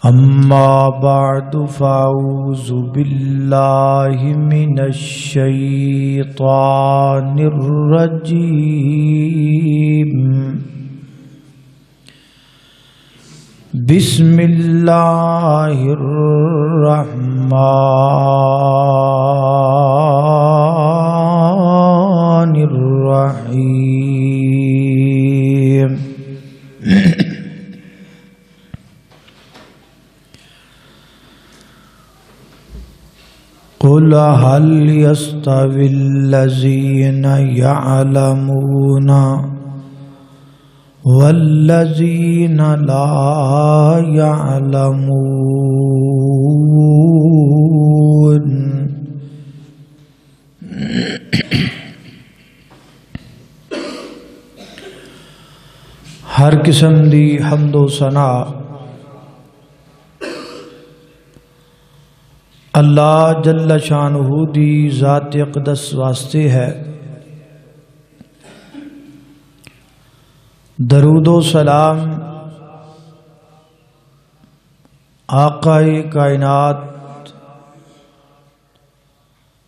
أما بعد فأعوذ بالله من الشيطان الرجيم بسم الله الرحمن الرحيم قل هل يستوي الذين يعلمون والذين لا يعلمون ہر قسم دی حمد و ثنا اللہ جل شانہ دی ذات اقدس واسطے ہے۔ درود و سلام آقا کائنات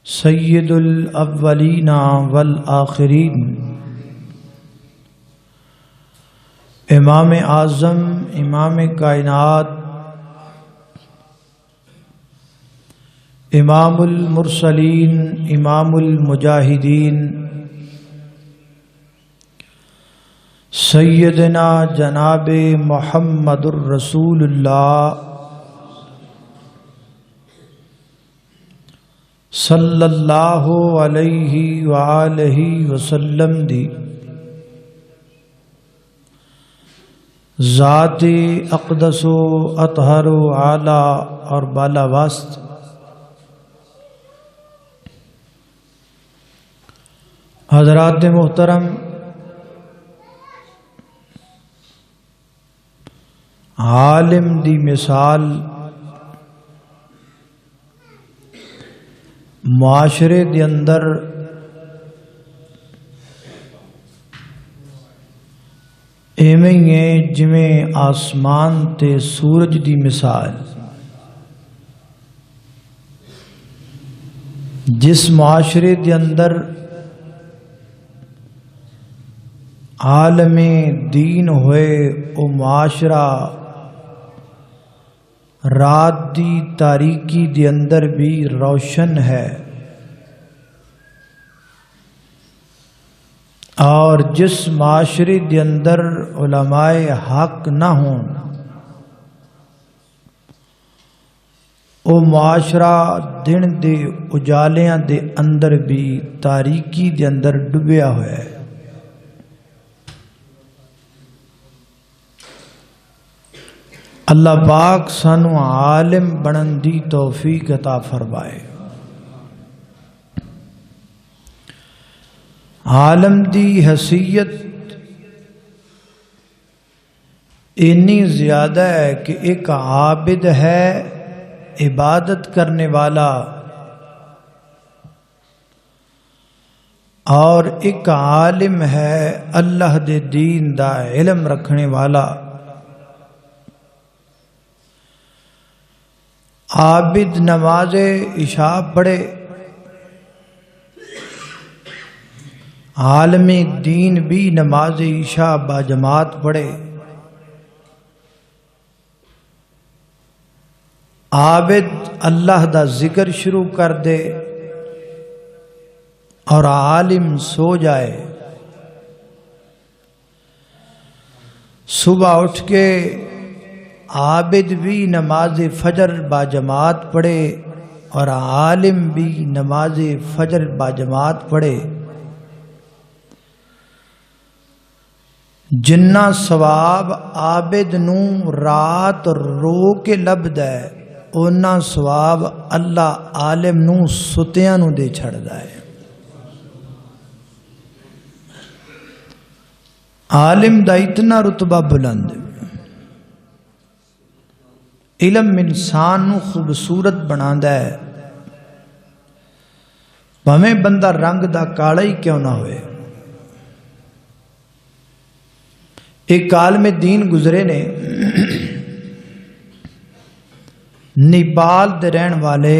سید الاولین والآخرین امام اعظم امام کائنات امام المرسلین امام المجاہدین سیدنا جناب محمد الرسول اللہ صلی اللہ علیہ وآلہ وسلم دی ذات اقدس و اطہر و اعلی اور بالا واسط حضرات محترم، عالم دی مثال معاشرے دے اندر ایویں ہے جویں آسمان تے سورج دی مثال۔ جس معاشرے دے اندر عالم دین ہوئے او معاشرہ رات دی تاریکی دے اندر بھی روشن ہے، اور جس معاشرے دے اندر علماء حق نہ ہوں او معاشرہ دن دے اجالیاں دے اندر بھی تاریکی دے اندر ڈبیا ہوا ہے۔ اللہ پاک سانو عالم بنن دی توفیق عطا فرمائے۔ عالم دی حیثیت اتنی زیادہ ہے کہ ایک عابد ہے عبادت کرنے والا، اور ایک عالم ہے اللہ دے دین دا علم رکھنے والا۔ عابد نماز عشاء پڑھے، عالم دین بھی نماز عشاء باجماعت پڑھے۔ عابد اللہ دا ذکر شروع کر دے اور عالم سو جائے، صبح اٹھ کے عابد بھی نماز فجر باجماعت پڑھے اور عالم بھی نماز فجر باجماعت پڑھے۔ جنہ ثواب عابد نو رات رو کے لبدا ہے، اونا ثواب اللہ عالم نو ستیاں نو دے چھڑدا ہے۔ عالم دا اتنا رتبہ بلند، علم انسان نو خوبصورت بناندا ہے، بھویں بندہ رنگ دا کالا ہی کیوں نہ ہوئے۔ ایک عالم دین گزرے نے، نیپال دے رہن والے،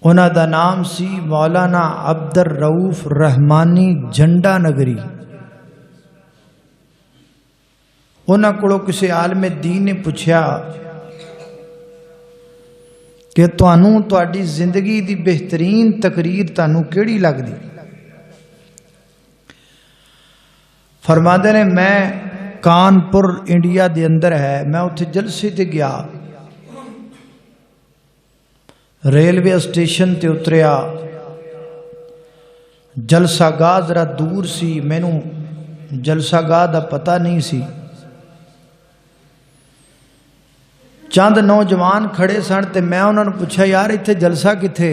انہاں دا نام سی مولانا عبد الرؤف رحمانی جھنڈا نگری۔ انہاں کو کسی عالم دین نے پوچھا کہ تانوں تہاڈی زندگی دی بہترین تقریر تانوں کیڑی لگدی؟ فرماندے نے میں کانپور انڈیا دے اندر ہے، میں اتھے جلسے تے گیا، ریلوے اسٹیشن تے اتریا، جلسہ گاہ ذرا دور سی، مینوں جلسہ گاہ دا پتہ نہیں سی۔ چند نوجوان کھڑے سن تے میں انہوں نے پوچھا یار اتھے جلسہ کتھے؟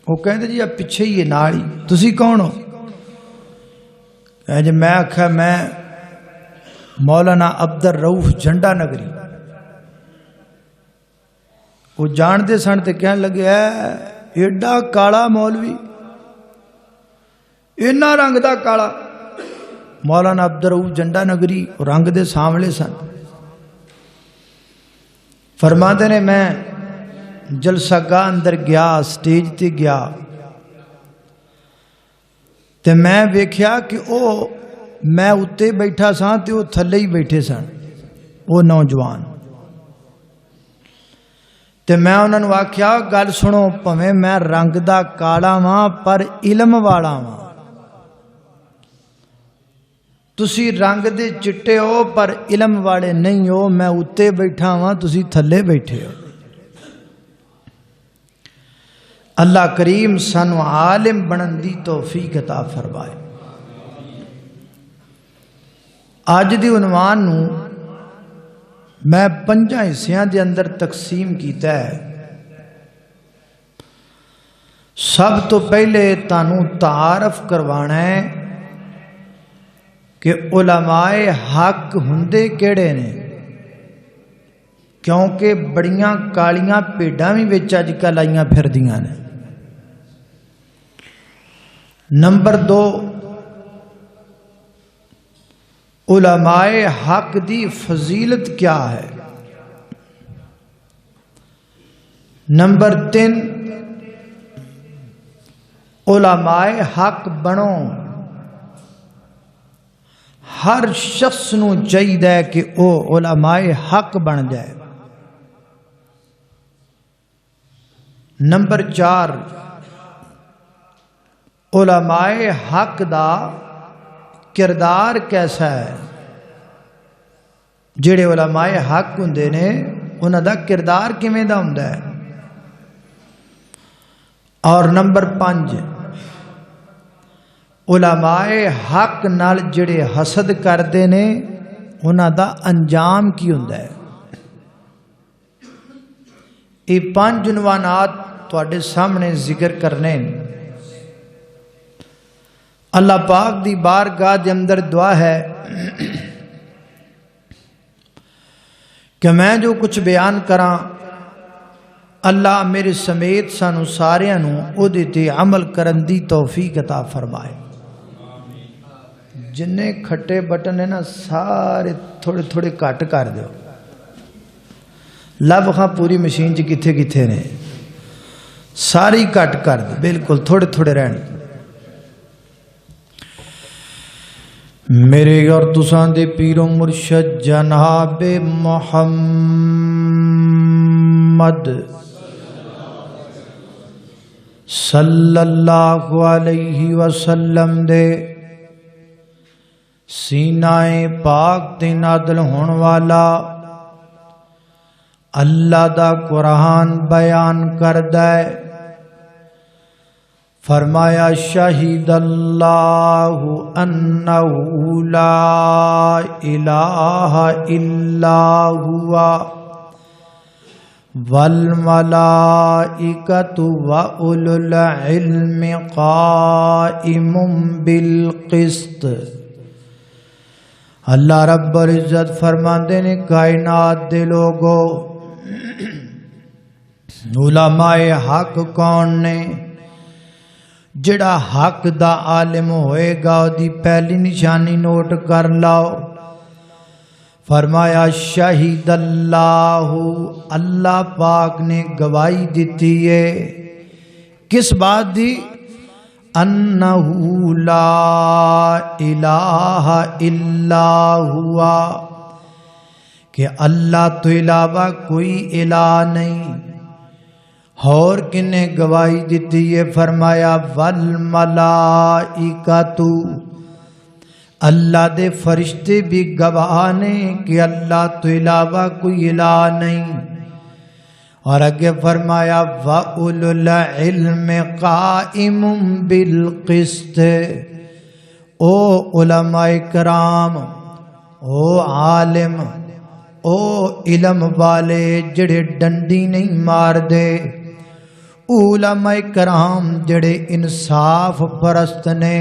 وہ کہندے جی اب پیچھے ہی نال ہی۔ تسی کون ہو؟ جی میں آکھا میں مولانا عبد الرؤف جھنڈا نگری۔ وہ جان دے سن تے کہنے لگے ایڈا کالا مولوی، اینا رنگ دا کالا۔ مولانا عبد الرؤف جھنڈا نگری رنگ دے سامنے سن۔ فرماتے نے میں جلسہ گاہ اندر گیا، سٹیج تے گیا تے میں ویکھیا کہ میں اتے بیٹھا سا تے وہ تھلے ہی بیٹھے سن وہ نوجوان۔ تے میں انہوں نے آکھیا گل سنو، پویں میں رنگ دا کالا ہاں پر علم والا ہاں، تسی رنگ دے چٹے ہو پر علم والے نہیں ہو، میں اتے بیٹھا ہاں تسی تھلے بیٹھے ہو۔ اللہ کریم سانو عالم بنن دی توفیق عطا فرمائے۔ آج دی عنوان نو میں 5 حصیاں دے اندر تقسیم کیتا ہے۔ سب تو پہلے تانوں تعارف کروانا ہے کہ علماء حق ہندے کیڑے نے، کیونکہ بڑیاں کالیاں پیڈاں بھی وچ اج کل آئیاں پھردیاں نے۔ نمبر 2، علماء حق دی فضیلت کیا ہے؟ نمبر 3، علماء حق بنو، ہر شخص نو چاہیے کہ او علماء حق بن جائے۔ نمبر 4، علماء حق دا کردار کیسا ہے؟ جڑے علماء حق ہوندے نے انہاں دا کردار کیویں دا ہوندا ہے؟ اور نمبر 5، علماء حق نال جڑے حسد کردے نے انہاں دا انجام کی ہوندا ہے؟ یہ 5 عنوانات تواڈے سامنے ذکر کرنے۔ اللہ پاک دی بارگاہ دے اندر دعا ہے کہ میں جو کچھ بیان کراں اللہ میرے سمیت سانو ساریاں نو او دے تے عمل کرن دی توفیق عطا فرمائے۔ جننے کھٹے بٹن ہے نا سارے تھوڑے تھوڑے کٹ کر دیو، لب خاں پوری مشین چ کتھے کتھے نے، ساری کٹ کر دو، بالکل تھوڑے تھوڑے رہن۔ میرے اور تساں دے پیرو مرشد جناب محمد صلی اللہ علیہ وسلم دے سینہ پاک تے نازل ہون والا اللہ دا قرآن بیان کردہ ہے۔ فرمایا شہید اللہ انہ لا الہ الا ہوا والملائکۃ واولو العلم قائم بالقسط۔ اللہ رب العزت فرماندے نے کائنات دے لوگو علماء حق کون نے؟ جڑا حق دا عالم ہوئے گا دی پہلی نشانی نوٹ کر لاؤ۔ فرمایا شہید اللہ، اللہ پاک نے گواہی دیتی ہے۔ کس بات دی؟ انہو لا الہ الا ہوا، کہ اللہ تو علاوہ کوئی الہ نہیں۔ اور کنے گواہی دیتی ہے؟ فرمایا والملائکۃ، اللہ دے فرشتے بھی گواہ نے کہ اللہ تو علاوہ کوئی الہ نہیں۔ اور آگے فرمایا وَأُولُو الْعِلْمِ قَائِمٌ بِالْقِسْطِ، او علماء کرام، او عالم، او علم والے جڑے ڈنڈی نہیں مار دے، علماء کرام جڑے انصاف پرست نے،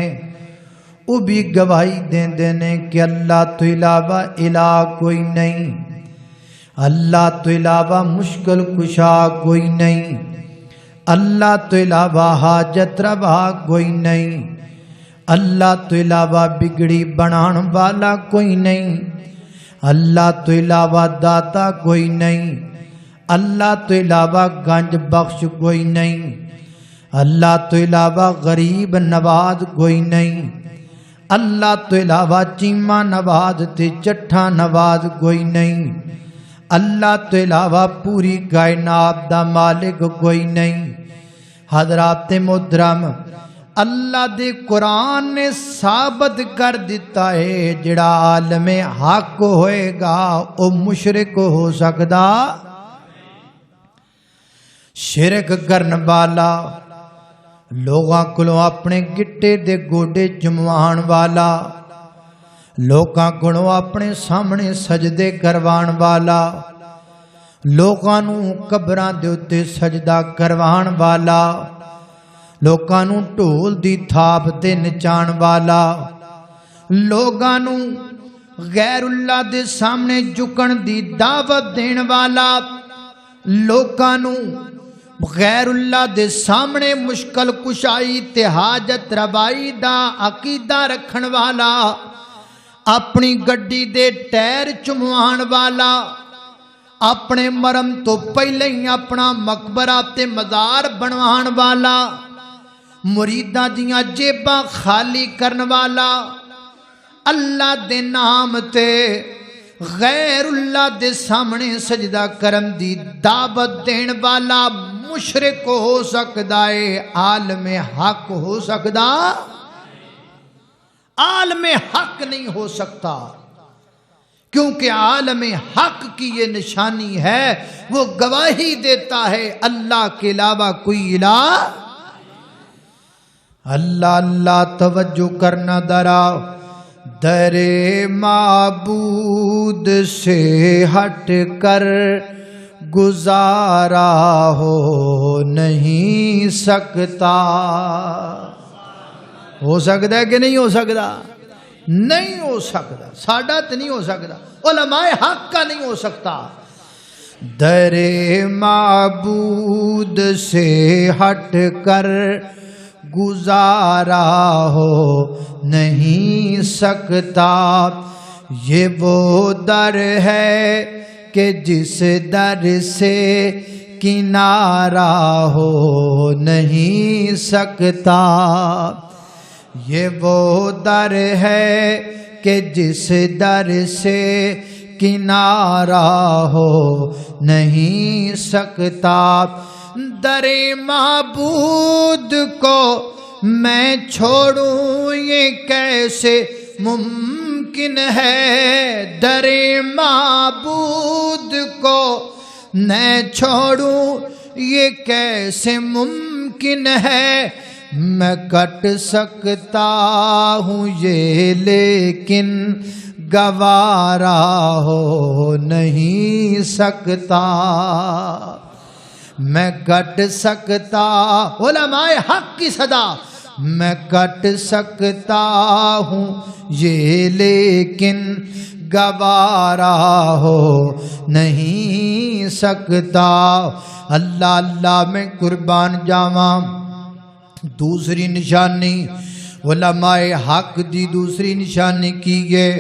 وہ بھی گواہی دیں نے کہ اللہ تو علاوہ الہ کوئی نہیں، اللہ تو علاوہ مشکل کشا کوئی نہیں، اللہ تو علاوہ حاجت روا کوئی نہیں، اللہ تو علاوہ بگڑی بنان والا کوئی نہیں، اللہ تو علاوہ داتا کوئی نہیں، اللہ تو علاوہ گنج بخش کوئی نہیں، اللہ تو علاوہ غریب نواز کوئی نہیں، اللہ تو علاوہ چیمہ نواز تے چٹھا نواز کوئی نہیں، اللہ تو علاوہ پوری کائنات دا مالک کوئی نہیں۔ حضرات محترم، اللہ دے قرآن نے ثابت کر دیتا ہے جڑا عالم حق ہوئے گا او مشرک ہو سکدا، شرک کرن والا، لوگاں کولوں اپنے گٹے دے گوڈے چموان والا، لوگاں کولوں اپنے سامنے سجدے کروان والا، لوگاں نوں قبراں دے اُتے سجدہ کروان والا، لوگاں نوں ڈھول دی تھاپ تے نچان والا، لوگاں نوں غیر اللہ دے سامنے جھکن دی دعوت دین والا، لوگاں نوں غیر اللہ دے سامنے مشکل کشائی تے حاجت روائی دا عقیدہ رکھن والا، اپنی گڈی دے ٹائر چموان والا، اپنے مرم تو پہلے ہی اپنا مقبرہ تے مزار بنوان والا، مریداں دیاں جیباں خالی کرن والا، اللہ دے نام تے غیر اللہ دے سامنے سجدہ کرم دی دعوت دین والا مشرک ہو سکدا ہے، عالم حق ہو سکدا، عالم حق نہیں ہو سکتا، کیونکہ عالم حق کی یہ نشانی ہے، وہ گواہی دیتا ہے اللہ کے علاوہ کوئی الہ۔ اللہ اللہ توجہ کرنا ذرا، در معبود سے ہٹ کر گزارا ہو نہیں سکتا۔ ہو سکتا ہے کہ نہیں ہو سکتا؟ نہیں ہو سکتا، ساڈا تو نہیں ہو سکتا، علماء حق کا نہیں ہو سکتا۔ در معبود سے ہٹ کر گزارا ہو نہیں سکتا، یہ وہ در ہے کہ جس در سے کنارہ ہو نہیں سکتا، یہ وہ در ہے کہ جس در سے کنارہ ہو نہیں سکتا، در معبود کو میں چھوڑوں یہ کیسے ممکن ہے، در معبود کو میں چھوڑوں یہ کیسے ممکن ہے، میں کٹ سکتا ہوں یہ لیکن گوارا ہو نہیں سکتا، میں کٹ سکتا، علماء حق کی صدا، میں کٹ سکتا ہوں یہ لیکن گوارا ہو نہیں سکتا۔ اللہ اللہ میں قربان جاواں۔ دوسری نشانی علماء حق دی دوسری نشانی کی ہے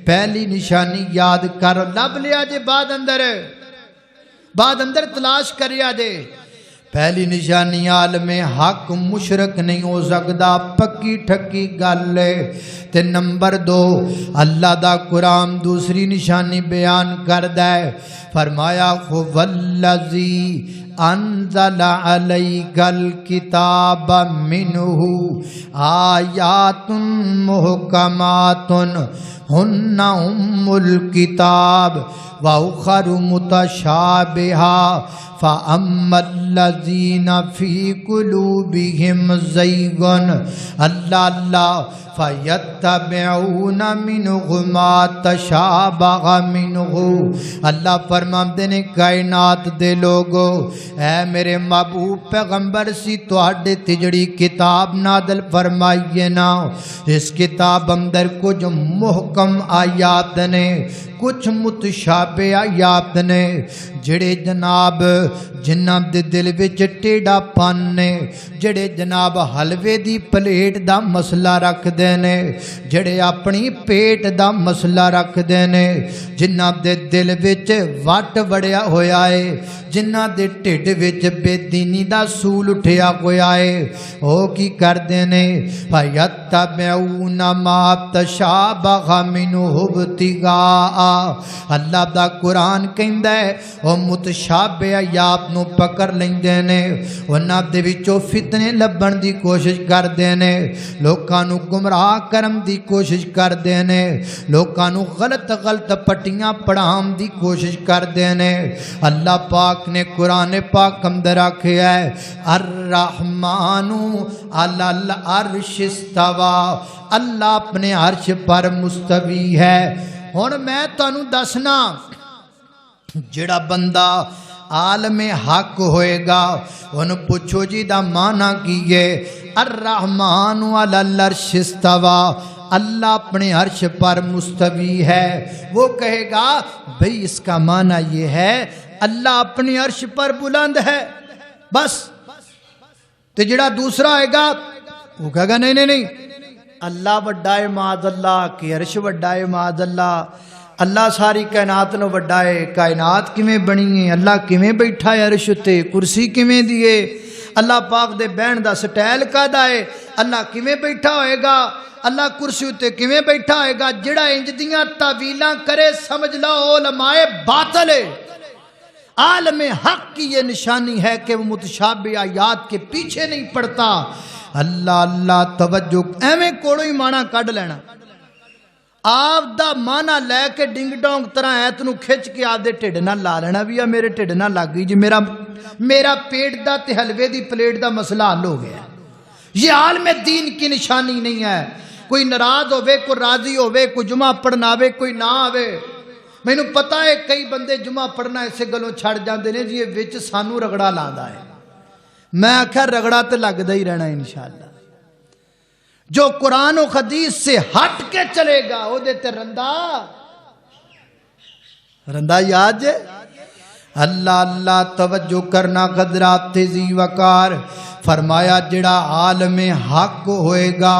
پہلی نشانی یاد کر لب لیا جے بعد اندر تلاش کریا جے پہلی نشانی عالم حق مشرک نہیں ہو سکتا پکی ٹھکی گل ہے تے نمبر 2 اللہ دا قرآن دوسری نشانی بیان کردا ہے فرمایا والذی انزل علیک الکتاب منہ آیات محکمات ہن ام الکتاب وَأُخَرُ مُتَشَابِهَا فَأَمَّا الَّذِينَ فِي قُلُوبِهِمْ زَيْغٌ اللہ فَيَتَّبِعُونَ مِنْهُ مَا تَشَابَهَ مِنْهُ اللہ فرماندے نے کائنات دے لوگو اے میرے محبوب پیغمبر سی تواڈے تے جڑی کتاب نازل فرمائیے نا اس کتاب اندر کچھ محکم آیات نے کچھ متشابہ آیات نے جڑے جناب جنہاں دے دل وچ ٹیڑا پن نے جڑے جناب حلوے دی پلیٹ دا مسئلہ رکھ دے نے جڑے اپنی پیٹ دا مسئلہ رکھ دے نے جنہاں دے دل وچ وٹ وڑیا ہویا ہے جنہاں دے ٹھڈ وچ بے دینی دا سول اٹھیا ہویا ہے او کی کر دے نے فَيَتَّبِعُونَ مَا تَشَابَهَ مِنْهُ ابْتِغَاءَ اللہ دا قرآن کہندا ہے او متشابہ آیات نو پکڑ لیندے نے انہاں دے وچوں فتنے لبھن دی کوشش کردے نے لوکاں نو گمراہ کرن دی کوشش کردے نے لوکاں نو غلط پٹیاں پڑھان دی کوشش کردے نے اللہ پاک نے قرآن پاک اندر آکھیا ہے الرحمن علی العرش استوى اللہ اپنے عرش پر مستوی ہے ہن میں تانوں دسنا جڑا بندہ عالم حق ہوئے گا انہوں پوچھو جی دا معنی کیے الرحمن علی العرش استوى اللہ اپنے عرش پر مستوی ہے وہ کہے گا بھئی اس کا معنی یہ ہے اللہ اپنے عرش پر بلند ہے بس تو جڑا دوسرا آئے گا وہ کہے گا نہیں اللہ وڈا ہے معاذ اللہ کہ عرش وڈا ہے معاذ اللہ اللہ ساری کائنات نو وڈا ہے کائنات کیویں بنی ہے اللہ کیویں بیٹھا ہے عرش تے کرسی کیویں دیے اللہ پاک دے بہن دا سٹائل کادا ہے اللہ کیویں بیٹھا ہوئے گا اللہ کرسی تے کیویں بیٹھا ہوئے گا جڑا انج دیاں تعویلاں کرے سمجھ لو علماء باطل ہے عالم حق کی یہ نشانی ہے کہ وہ متشابہ آیات کے پیچھے نہیں پڑتا اللہ توجہ ایویں کوڑو ہی مانا کڈ لینا آپ دا مانا لے کے ڈنگ ڈونگ طرح ایت نو کھچ کے آپ دے ٹھڈ نہ لا لینا بھی میرے ٹھڈ نہ لگ گئی جی میرا پیٹ دا تے حلوے دی پلیٹ دا مسئلہ حل ہو گیا یہ عالم دین کی نشانی نہیں ہے کوئی ناراض ہوئے کوئی راضی ہوئے کوئی جمعہ پڑھنا آوے کوئی نہ آوے میں نو پتا ہے کئی بندے جمعہ پڑھنا اسے گلوں چھڑ جاندے نے جی یہ وچ سانو رگڑا لاندا ہے میں آخر رگڑا تے لگدا ہی رہنا انشاءاللہ جو قرآن و حدیث سے ہٹ کے چلے گا او دیتے رندہ یاد ہے اللہ توجہ کرنا قدرات تیزی وقار فرمایا جڑا عالم حق ہوئے گا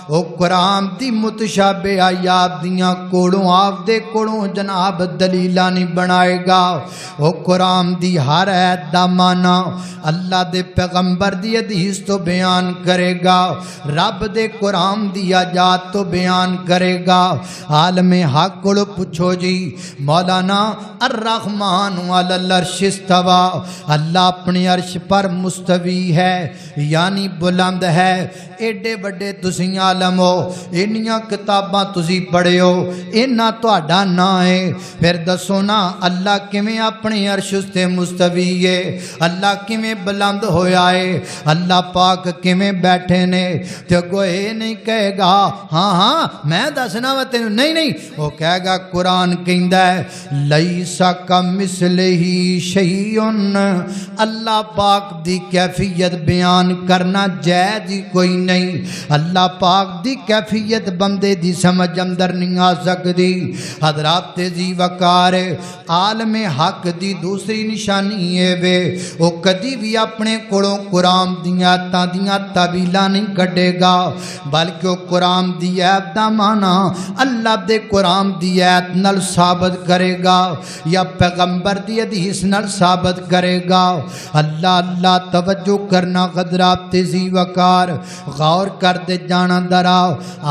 او قرآن دی متشابہ آیات دیاں کوڑوں آپ دے کوڑوں جناب دلیلہ نہیں بنائے گا او قرآن دی ہر ایت دا مانا اللہ دے پیغمبر دی حدیث تو بیان کرے گا رب دے قرآن دی آیات تو بیان کرے گا عالم حق کو پوچھو جی مولانا الرحمن علی العرش استوى اللہ اپنے عرش پر مستوی ہے یعنی بلند ہے ایڈے بڑے تسی عالم ہو انیاں کتاباں تسی پڑھے ہو انہاں تہاڈا نا ہے پھر دسو نا اللہ کیویں اپنے عرش تے مستوی ہے اللہ کیویں بلند ہویا ہے اللہ پاک کیویں بیٹھے نے تے کوئی نہیں کہے گا ہاں میں دسنا وا تینوں نہیں وہ کہے گا قرآن کہندا ہے لیس کمثلہ شیء اللہ پاک دی کیفیت بیان کرنا جائز ہی کوئی نہیں۔ اللہ پاک دی کیفیت بندے دی سمجھ اندر نہیں آ سکتی۔ حضرات تیزی وقار عالم حق دی دوسری نشانی ہے وے وہ کدی بھی اپنے کولوں قرآن دیاں آیتاں دیاں تعویلاں نہیں کڈے گا، بلکہ وہ قرآن دی آیت دا معنی اللہ دے قرآن دی آیت نال ثابت کرے گا یا پیغمبر دی حدیث نال ثابت کرے گا۔ اللہ اللہ توجہ کرنا حضرات تیزی وقار غور کر دے جانا درا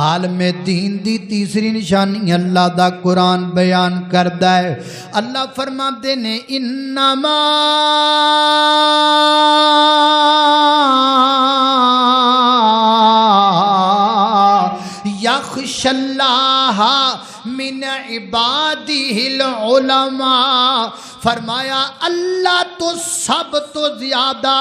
عالم دین دی تیسری نشانی اللہ دا قرآن بیان کردا ہے۔ اللہ فرماتے نے انما یخش اللہ من عبادہ العلماء، فرمایا اللہ تو سب تو زیادہ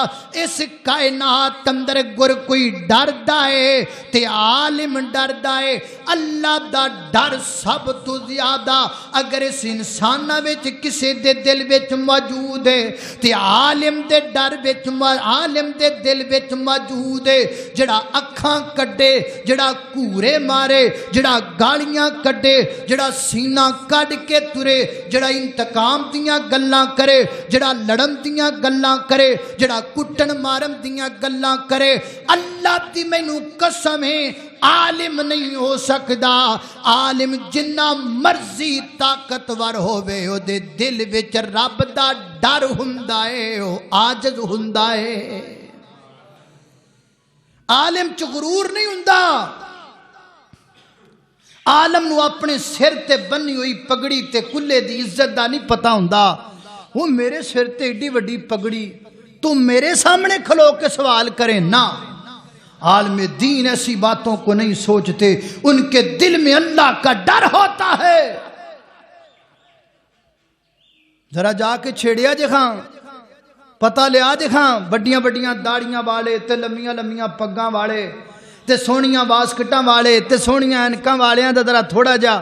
اس کائنات اندر گر کوئی ڈردا ہے تے عالم ڈردا ہے۔ اللہ دا ڈر سب تو زیادہ اگر اس انسان وچ کسے دے دل وچ موجود ہے تے عالم دے ڈر وچ عالم دے دل وچ موجود ہے۔ جڑا اکھاں کڈے، جڑا کورے مارے، جڑا گالیاں کڈے، جڑا سینہ کڈ کے ترے، جڑا انتقام دیاں گلاں کرے، جڑا لڑن دیاں گلاں کرے، جڑا کٹن مارن دیاں گلاں کرے، اللہ دی مینوں قسم ہے عالم نہیں ہو سکدا۔ عالم جنہ مرضی طاقتور ہووے او دے دل وچ رب دا ڈر ہوندا ہے، او عاجز ہوندا ہے۔ عالم چ غرور نہیں ہوندا۔ عالم نو اپنے سر تے بنی ہوئی پگڑی تے کلے دی عزت دا نہیں پتا ہوندا۔ وہ میرے سر تے ایڈی وڈی پگڑی تو میرے سامنے کھلو کے سوال کرے نا۔ عالم دین ایسی باتوں کو نہیں سوچتے، ان کے دل میں اللہ کا ڈر ہوتا ہے۔ ذرا جا کے چھیڑیا جہاں پتہ لیا جہاں بڑیاں بڑیاں داڑیاں والے تے لمیاں لمیاں پگاں والے تے سونیاں واسکٹاں والے تے سونیاں اینکاں والیاں دا ذرا تھوڑا جا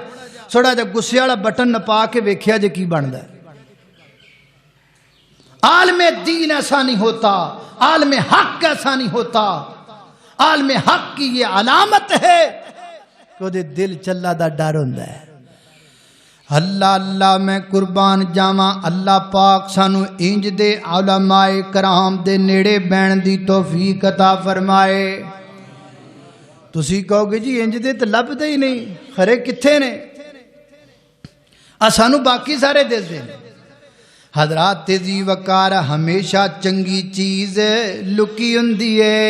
غصے والا بٹن نپا کے ویکھیا جے کی بندا ہے۔ عالم دین ایسا نہیں ہوتا، عالم حق ایسا نہیں ہوتا۔ عالم حق کی یہ علامت ہے کہ وہ دل چلا دا ڈر ہوندا ہے۔ اللہ اللہ میں قربان جاواں اللہ پاک سانو انج دے علماء کرام دے نیڑے بہن دی توفیق عطا فرمائے۔ تسی کہو گے جی انج دے تے لبدے ہی نہیں، خرے کتھے نے؟ سانو باقی سارے دس دیں۔ حضرات تیزی وقار ہمیشہ چنگی چیز لکی ہوندی ہے۔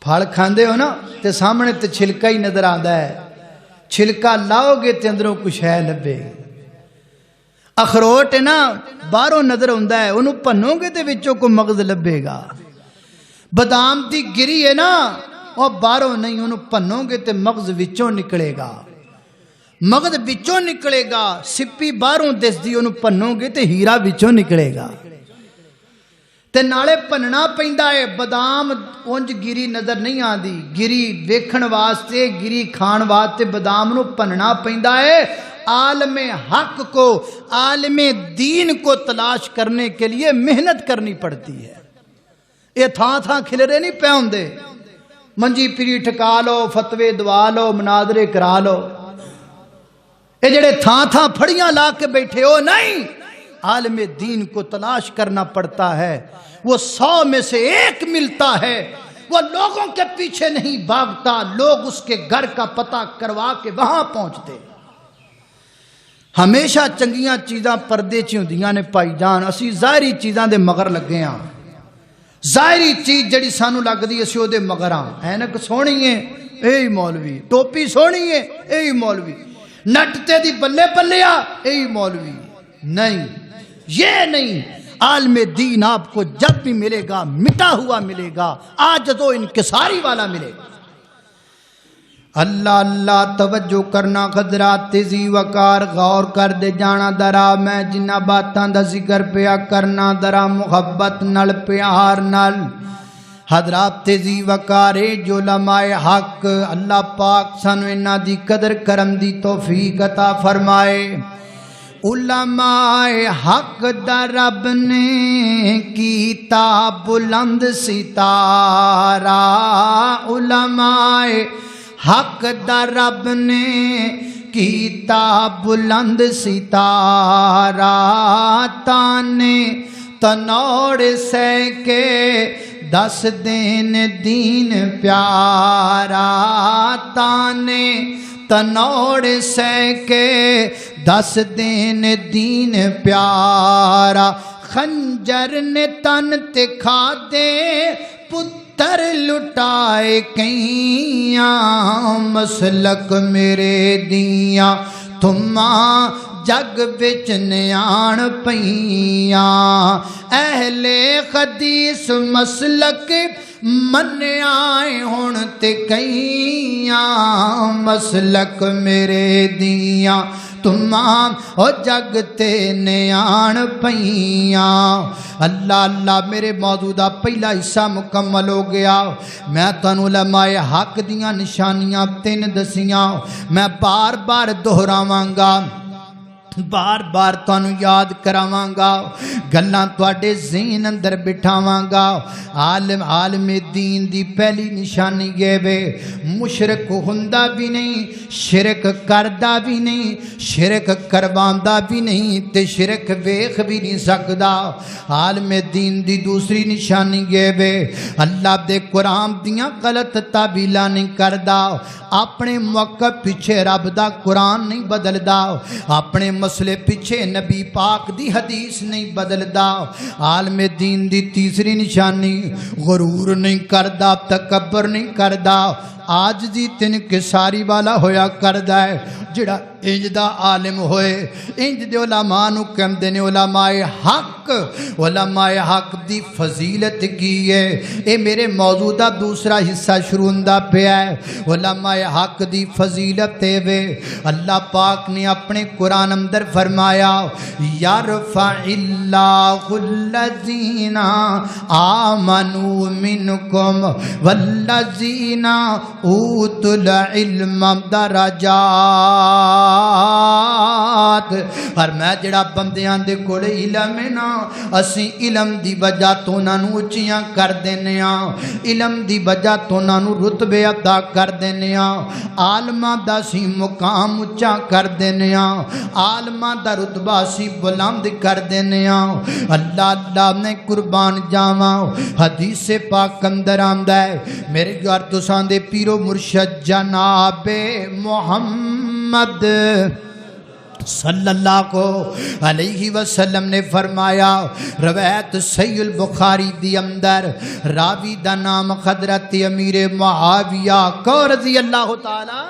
پھل کھاندے ہو نا تے سامنے تے چھلکا ہی نظر آندا ہے، چھلکا لاؤ گے تے اندروں کچھ ہے لبے۔ اخروٹ ہے نا باہروں نظر ہوندا ہے، انہوں پنو گے تے وچوں کو مغز لبے گا۔ بادام دی گری ہے نا وہ باہروں نہیں، انہوں پنو گے تے مغز وچوں نکلے گا، مغز وچوں نکلے گا۔ سپی باہروں دس دی انہوں پنو گے تے ہیرا وچوں نکلے گا۔ تے نالے پننا پیندا ہے۔ بادام اونج گری نظر نہیں آندی، گری ویکھن واسطے گری کھان واسطے بادام نو پننا پیندا ہے۔ عالم حق کو، عالم دین کو تلاش کرنے کے لیے محنت کرنی پڑتی ہے۔ یہ تھاں تھاں کھلرے نہیں پے ہوندے، منجی پیری ٹھکا لو، فتوے دوا لو، مناظرے کرا لو۔ یہ جڑے تھاں تھاں پھڑیاں لا کے بیٹھے ہو نہیں، عالم دین کو تلاش کرنا پڑتا ہے۔ وہ 100 میں سے 1 ملتا ہے، وہ لوگوں کے پیچھے نہیں بھاگتا، لوگ اس کے گھر کا پتہ کروا کے وہاں پہنچتے۔ ہمیشہ چنگیاں چیزاں پردے چ ہوندیاں نے پائی جان، اسی ظاہری چیزاں دے مگر لگے ہاں۔ ظاہری چیز جڑی سانو لگدی اسی او دے مگر ہاں۔ اینک سونی ہے اے مولوی، ٹوپی سونی ہے اے مولوی، نٹتے دی بلے بلیا اے مولوی۔ نہیں، یہ نہیں۔ عالم دین آپ کو جب بھی ملے گا مٹا ہوا ملے گا، عاجز و انکساری والا ملے گا۔ اللہ اللہ توجہ کرنا حضرات تیزی وقار غور کر دے جانا درا میں جنہ باتاں دا ذکر پیا کرنا درا محبت نال پیار نال۔ حضرات تیزی وقارے جو علماء حق اللہ پاک سانو انہاں دی قدر کرم دی توفیق عطا فرمائے۔ علماء حق دا رب نے کیتا بلند ستارہ، علماء حق دا رب نے کیتا بلند ستارہ، تانے تنوڑ سہ کے دس دین دین پیارا، تانے تنوڑ سہ کے دس دین دین پیارا، خنجر نے تن تے کھا دے پتر لٹائے کئیاں، مسلک میرے دیاں تھما جگ بچ نیان پئیاں، اہل حدیث مسلک منیائے ہن تے کئیاں، مسلک میرے دیاں تمام او جگ تے نیان پئیاں۔ اللہ اللہ، میرے موضوع دا پہلا حصہ مکمل ہو گیا۔ میں تانوں علماء حق دیاں نشانیاں 3 دسیاں، میں بار بار دہراواں گا، بار بار تانوں یاد کراواں گا، گلاں تواڈے ذہن اندر بٹھاواں گا۔ عالم دین دی پہلی نشانی یہ وے، مشرک ہوندا بھی نہیں، شرک کردا بھی نہیں، شرک کرواندا بھی نہیں تے شرک ویکھ بھی نہیں سکدا۔ عالم دین دی دوسری نشانی یہ وے، اللہ دے قرآن دیاں غلط تعبیلاں نہیں کردا، اپنے موقع پیچھے رب دا قرآن نہیں بدلدا، اپنے مسئلے پیچھے نبی پاک دی حدیث نہیں بدلدا۔ عالم دین دی تیسری نشانی، غرور نہیں کردا، تکبر نہیں کردا، آج دی انکساری والا ہویا کردا ہے۔ جڑا انج دا عالم ہوئے، انج دے علماء نو کہندے نے علماء حق۔ علماء حق دی فضیلت کی ہے، اے میرے موضوع دا دوسرا حصہ شروع ہوندا پیا ہے۔ علماء حق دی فضیلت اے وے، اللہ پاک نے اپنے قرآن اندر فرمایا، یرفع اللہ الذین آمنوا منکم والذین اوتوا العلم درجات۔ اور میں جڑا بندیاں دے کول علم ہے نا، اسی علم دی وجہ تو انہاں نوں اونچیاں کر دینے ہاں، علم دی وجہ تو انہاں نوں رتبے عطا کر دینے ہاں، عالماں دا سی مقام اونچا کر دینے ہاں، عالماں دا رتبہ سی بلند کر دینے ہاں۔ اللہ اللہ نے قربان جاواں، حدیث پاک اندر آندا ہے، میرے گھر تساں دے پیرو مرشد جناب محمد صلی اللہ علیہ وسلم نے فرمایا، روایت صحیح البخاری دی اندر، راوی دا نام حضرت امیر معاویہ کو رضی اللہ تعالی،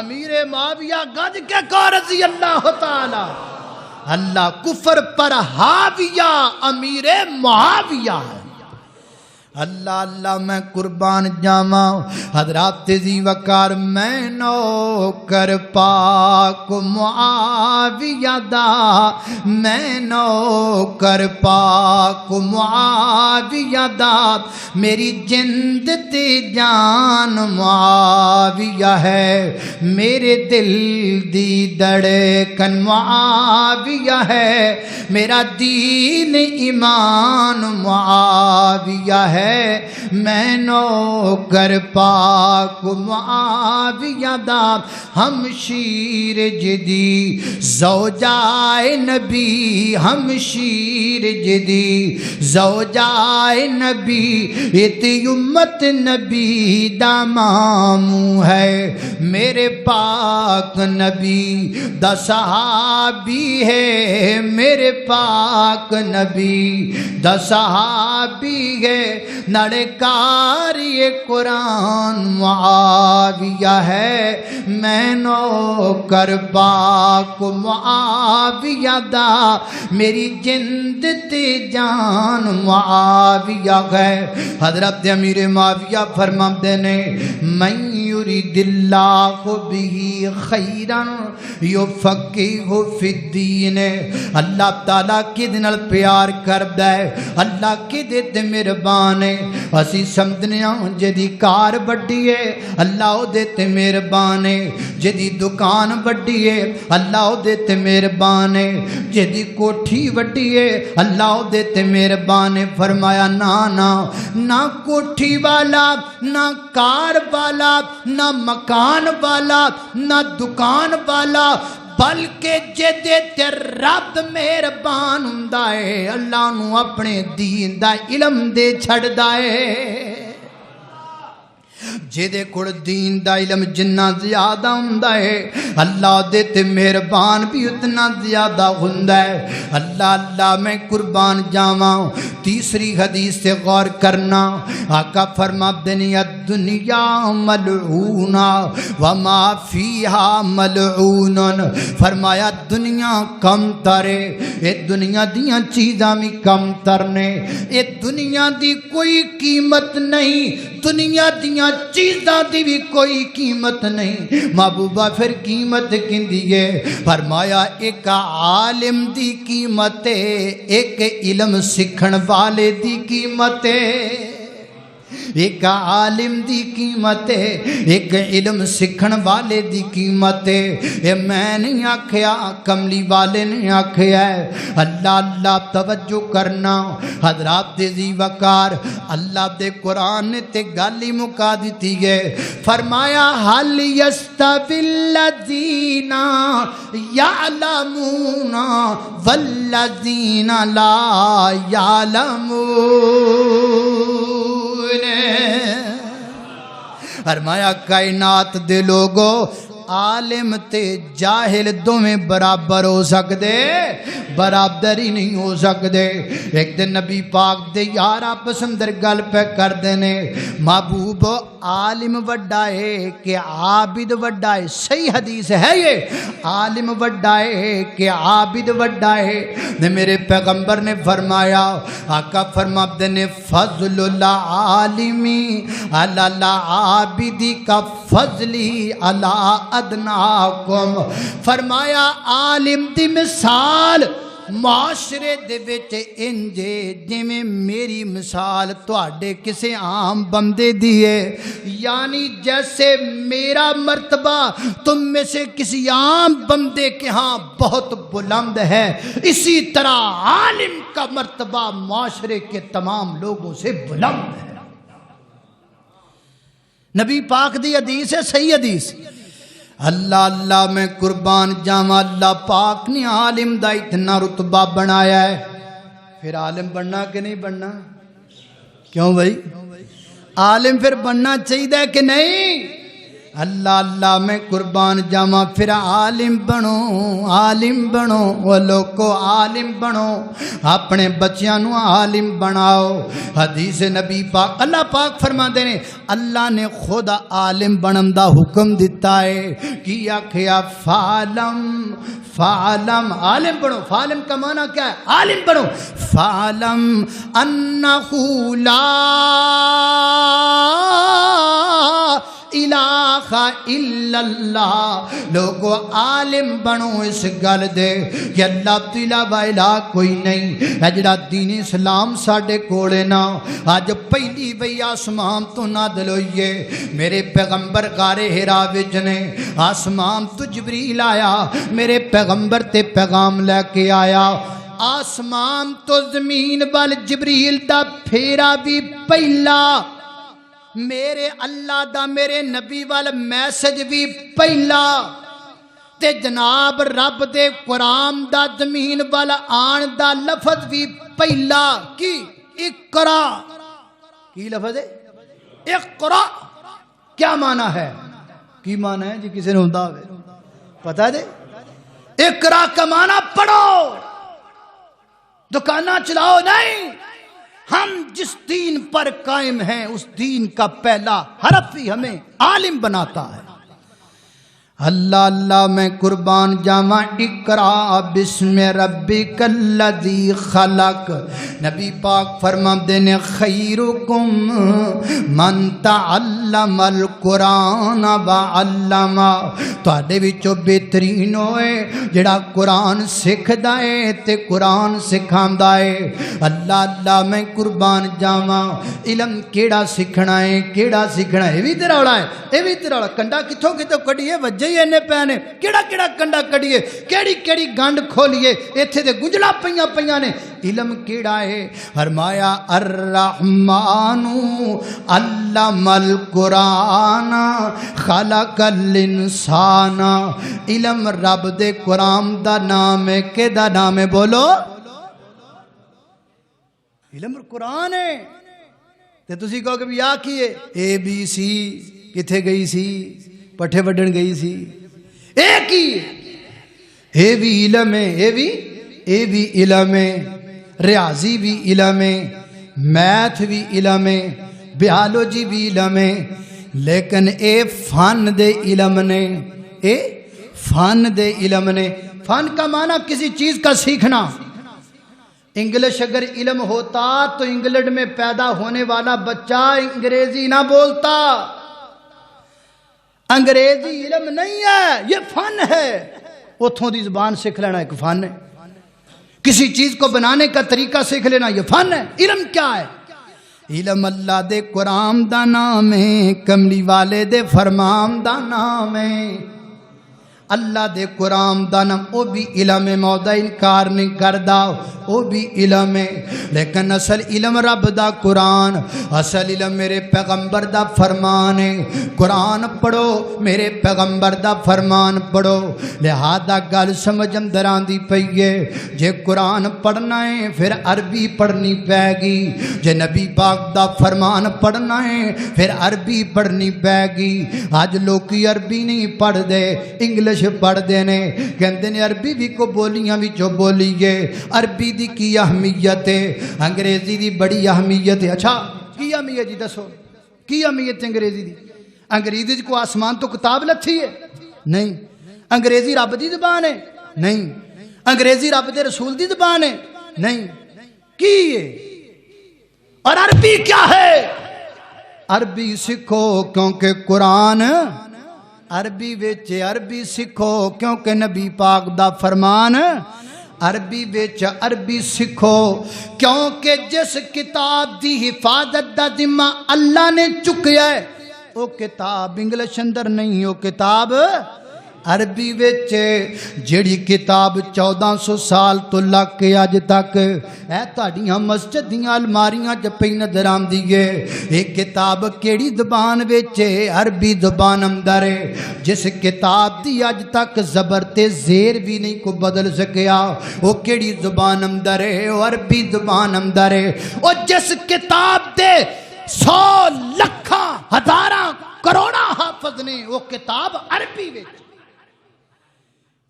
امیر معاویہ گج کے کو رضی اللہ تعالی، اللہ کفر پر حاویہ امیر معاویہ ہے۔ اللہ اللہ میں قربان جاواں، حضرات ذی وقار میں نوکر پاک معاویہ دا، میں نوکر پاک معاویہ دا، میری جند تے جان معاویہ ہے، میرے دل دی دھڑکن معاویہ ہے، میرا دین ایمان معاویہ ہے، میں نوکر پاک معاویہ دا، ہمشیر جدی زوجائے نبی، ہمشیر جدی زوجائے نبی، اتی امت نبی دا ماموں ہے، میرے پاک نبی دا صحابی ہے، میرے پاک نبی دا صحابی ہے، نڑکاری قرآن معاویہ ہے، میں نوکر پاک معاویہ دا، میری جند تے جان معاویہ ہے۔ حضرت امیر معاویہ فرماتے نے، من یریداللہ بہ خیرا یفقہہ فی الدین. اللہ تعالیٰ کدے نال پیار کردا ہے, اللہ کدے تے مہربان ہے. اسی سمجھنے ہاں جدی کار وڈی ہے اللہ او دے تے مہربان ہے, جدی دکان وڈی ہے اللہ او دے تے مہربان ہے, جدی کوٹھی وڈی ہے اللہ او دے تے مہربان ہے. فرمایا نہ کوٹھی والا, نہ کار والا, نہ مکان والا, نہ دکان والا, بلکہ جدے تے رب مہربان ہوندا ہے اللہ نو اپنے دین دا علم دے چھڑدا ہے. جدے کول دین دا علم جنہ زیادہ ہوندا ہے اللہ دے تے مہربان بھی اتنا زیادہ ہوندا ہے. اللہ میں قربان جاواں. تیسری حدیث سے غور کرنا. آقا فرماتے ہیں الدنیا ملعونہ وما فیہا ملعون. فرمایا دنیا کم ترے, اے دنیا دیاں چیزاں بھی کم ترنے, اے دنیا دی کوئی قیمت نہیں, دنیا دیاں چیزاں دی بھی کوئی قیمت نہیں. محبوبہ پھر قیمت کندی ہے؟ فرمایا ایک عالم دی قیمت ہے, ایک علم سکھن والے دی قیمت ہے. ایک عالم دی قیمت ہے, ایک علم سکھن والے دی قیمت ہے. اے میں نہیں آکھیا, کملی والے نے آکھیا ہے. اللہ توجہ کرنا حضرات دے ذی وقار. اللہ دے قرآن نے تے گل ہی مکا دیتی ہے. فرمایا حل یستوی الذین یعلمون والذین لا یعلمون. فرمایا کائنات دے لوگو عالم تے جاہل دوویں برابر ہو سکدے, برابر ہی نہیں ہو سکدے. ایک دن نبی پاک دے یار آپس اندر گل پہ کر دینے, محبوب عالم وڈا ہے کہ عابد وڈا ہے؟ صحیح حدیث ہے یہ, عالم وڈا ہے کہ عابد وڈا ہے؟ میرے پیغمبر نے فرمایا, آقا فرماتے نے فضل العالمی علی العابدی کا فضلی علی ادناکم. فرمایا عالم دی مثال معاشرے دے وچ انجے جویں میری مثال تواڈے کسے عام بندے دی ہے, یعنی جیسے میرا مرتبہ تم میں سے کسی عام بندے کے ہاں بہت بلند ہے, اسی طرح عالم کا مرتبہ معاشرے کے تمام لوگوں سے بلند ہے. نبی پاک دی حدیث ہے, صحیح حدیث. اللہ میں قربان جاواں, اللہ پاک نے عالم دا اتنا رتبہ بنایا ہے. پھر عالم بننا کہ نہیں بننا؟ کیوں بھائی عالم پھر بننا چاہیے کہ نہیں؟ اللہ میں قربان جاواں, پھر عالم بنو, عالم بنو. وہ لوگو عالم بنو, اپنے بچیاں نو عالم بناؤ. حدیث نبی پاک اللہ پاک فرماتے ہیں اللہ نے خود عالم بنن دا حکم دیتا ہے. کی آکھیا فعلم فعلم, عالم بنو. فعلم کا معنی کیا ہے؟ عالم بنو. فعلم انہو لا الہ الا اللہ. لوگو عالم بنو اس گل دے کہ اللہ تو علاوہ الہ کوئی نہیں. جڑا دین اسلام ساڈے کولے نا اج پہلی وئی آسمان تو نازل ہوئی ہے. میرے پیغمبر غار حرا وچ نے, آسمان تو جبریل آیا, میرے پیغمبر تے پیغام لے کے آیا. آسمان تو زمین وال جبریل دا پھیرا بھی پہلا, میرے اللہ دا میرے نبی وال میسج بھی پہلا, تے جناب رب دے قرآن دا زمین وال آن دا لفظ بھی پہلا. کی اقرا, کی لفظ ہے اقرا؟ کیا معنی ہے؟ کی معنی ہے جی کسی نے ہوتا پتا دے؟ اقرا کا معنی پڑھو, دکانہ چلاؤ نہیں. ہم جس دین پر قائم ہیں اس دین کا پہلا حرف ہی ہمیں عالم بناتا ہے. اللہ اللہ میں قربان جاواں اقرا بسم ربک الذی خلق. نبی پاک فرماندے نے خیرکم من تعلم القرآن وعلم. تواڈے وچوں بہترین ہوئے جڑا قرآن سکھدا ہے تے قرآن سکھاندا ہے. اللہ اللہ میں قربان جاواں علم کیڑا سکھنا ہے کیڑا سکھنا ہے. اے وی تے رولا ہے اے وی تے رولا. کنڈا کتھوں کتھوں کڈیے وجے اینے پینے کیڑا کیڑا کنڈا کڈیے کیڑی کیڑی گنڈ کھولیے ایتھے تے گجلا پیاں نے. علم کیڑا ہے؟ فرمایا الرحمن علم القرآن خلق الانسان. علم رب دے قرآن دا نام ہے کہ دا نام ہے؟ بولو. علم قرآن ہے تے تسی کہو کہ بھی آ کیے اے بی سی کتھے گئی سی پٹھے وڈن گئی سی. اے کی اے بھی علم ہے اے بھی علم ہے. ریاضی بھی علم ہے میتھ بھی علم ہے بیالوجی بھی علم ہے. لیکن اے فن دے علم نے اے فن دے علم نے. فن کا معنی کسی چیز کا سیکھنا. انگلش اگر علم ہوتا تو انگلینڈ میں پیدا ہونے والا بچہ انگریزی نہ بولتا. انگریزی علم نہیں ہے یہ فن ہے. اتھوں دی زبان سیکھ لینا ایک فن ہے. کسی چیز کو بنانے کا طریقہ سیکھ لینا یہ فن ہے. علم کیا ہے؟ علم اللہ دے قرآن دا نام ہے کملی والے دے فرمان دا نام ہے. اللہ دے قرآن دا نام او بھی علم ہے. مودا انکار نہیں کردا او بھی علم ہے. لیکن اصل علم رب دا قرآن اصل علم میرے پیغمبر دا فرمان ہے. قرآن پڑھو میرے پیغمبر دا فرمان پڑھو. لہذا گل سمجھ اندر آندی پئی ہے جے قرآن پڑھنا ہے پھر عربی پڑھنی پے گی. جے نبی پاک دا فرمان پڑھنا ہے پھر عربی پڑھنی پے گی. آج لوکی عربی نہیں پڑھ دے انگلش پڑھ دینے کہندے نے عربی بھی کو بولیاں بھی جو بولیے. عربی دی کی اہمیت ہے انگریزی دی بڑی اہمیت ہے. اچھا کی اہمیت جی دسو کی اہمیت انگریزی دی؟ انگریزی کو آسمان تو کتاب لتھی ہے نہیں. انگریزی رب دی زبان ہے نہیں. انگریزی رب دے رسول دی زبان ہے نہیں. کی ہے؟ اور عربی کیا ہے؟ عربی سکھو کیونکہ قرآن عربی وچ. عربی سکھو کیونکہ نبی پاک دا فرمان عربی وچ. عربی سکھو کیونکہ جس کتاب دی حفاظت دا ذمہ اللہ نے چکیا ہے وہ کتاب انگلش اندر نہیں وہ کتاب عربی وچ. جیڑی کتاب 1400 سال تو لگ کے اج تک اے تہاڈیاں مسجد دیاں الماریاں چ پئی نظر آندی ہے اے کتاب کیڑی زبان وچ ہے؟ عربی زبان اندر ہے. جس کتاب دی اج تک زبر تے زیر بھی نہیں کو بدل سکیا وہ کیڑی زبان اندر ہے؟ وہ عربی زبان اندر ہے. اور جس کتاب دے 100 لکھاں ہزاراں کروڑاں حافظ نے وہ کتاب عربی وچ.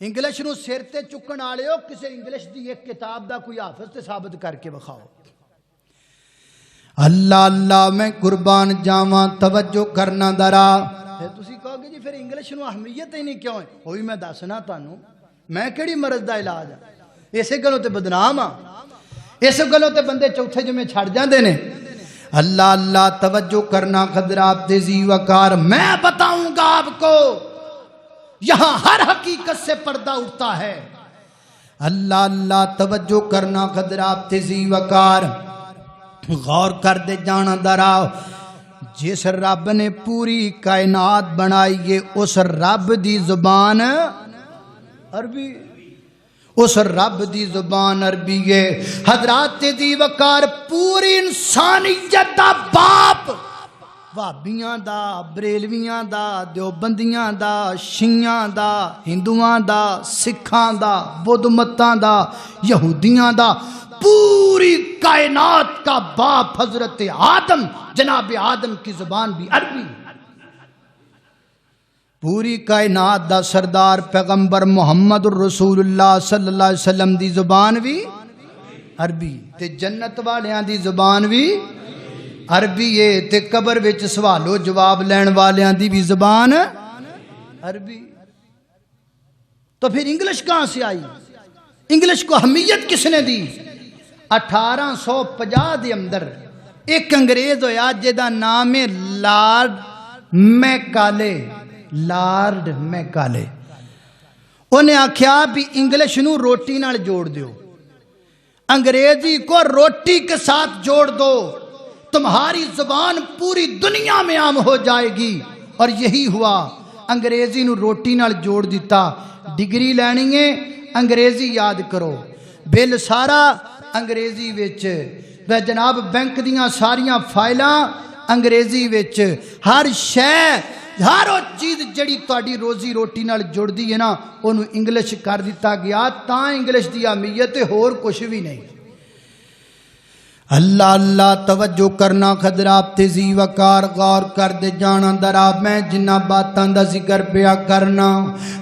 انگلش نو سر تے چکن والے ہو کسے انگلش دی ایک کتاب دا کوئی حافظ تے ثابت کر کے بخاؤ. اللہ اللہ میں قربان جاواں توجہ کرنا درا. تسی کہو گے جی پھر انگلش نو اہمیت ہی نہیں کیوں ہے؟ ہوئی میں دسنا تانوں میں کیڑی مرض دا علاج ہے. اسے گلوں تے بدنام ہاں اس گلوں تے بندے چوتھے جمعے چھڑ جاندے نے. اللہ اللہ توجہ کرنا حضرات ذی وقار. میں بتاؤں گا آپ کو یہاں ہر حقیقت سے پردہ اٹھتا ہے. اللہ اللہ توجہ کرنا حضرات ذی وقار. غور کر دے جانا درا. جس رب نے پوری کائنات بنائی ہے اس رب دی زبان عربی. اس رب دی زبان عربی ہے. حضرات ذی وقار پوری انسانیت دا باپ وہابیاں دا بریلویاں دا دیوبندیاں دا شیعیاں دا ہندوؤں دا سکھاں دا بدھ متاں دا یہودیاں دا پوری کائنات کا باپ حضرت آدم جناب آدم کی زبان بھی عربی. پوری کائنات دا سردار پیغمبر محمد الرسول اللہ صلی اللہ علیہ وسلم دی زبان بھی عربی. تے جنت والیاں دی زبان بھی عربی ہے. تے قبر وچ سوال و جواب لین والیاں دی بھی زبان عربی. تو پھر انگلش کہاں سے آئی؟ انگلش کو اہمیت کس نے دی؟ 1850 دے اندر ایک انگریز ہویا جہدا نام ہے لارڈ میکالے. لارڈ میکالے انہیں آکھیا بھی انگلش نو روٹی نال جوڑ دیو، انگریزی کو روٹی کے ساتھ جوڑ دو، تمہاری زبان پوری دنیا میں عام ہو جائے گی. اور یہی ہوا، انگریزی نو روٹی نال جوڑ دیتا. ڈگری لینی ہے انگریزی یاد کرو، بل سارا انگریزی وچ، وے جناب بینک دیاں ساریاں فائلاں انگریزی وچ، ہر شے ہر چیز جڑی تہاڈی روزی روٹی نال جڑ دی ہے نا اونوں انگلش کر دیتا گیا. تاں انگلش دی اہمیت ہور کچھ بھی نہیں. اللہ اللہ توجہ کرنا خضرات تیزی وقار غور کر دے جانا درا میں جنہ باتاں دا ذکر پیا کرنا.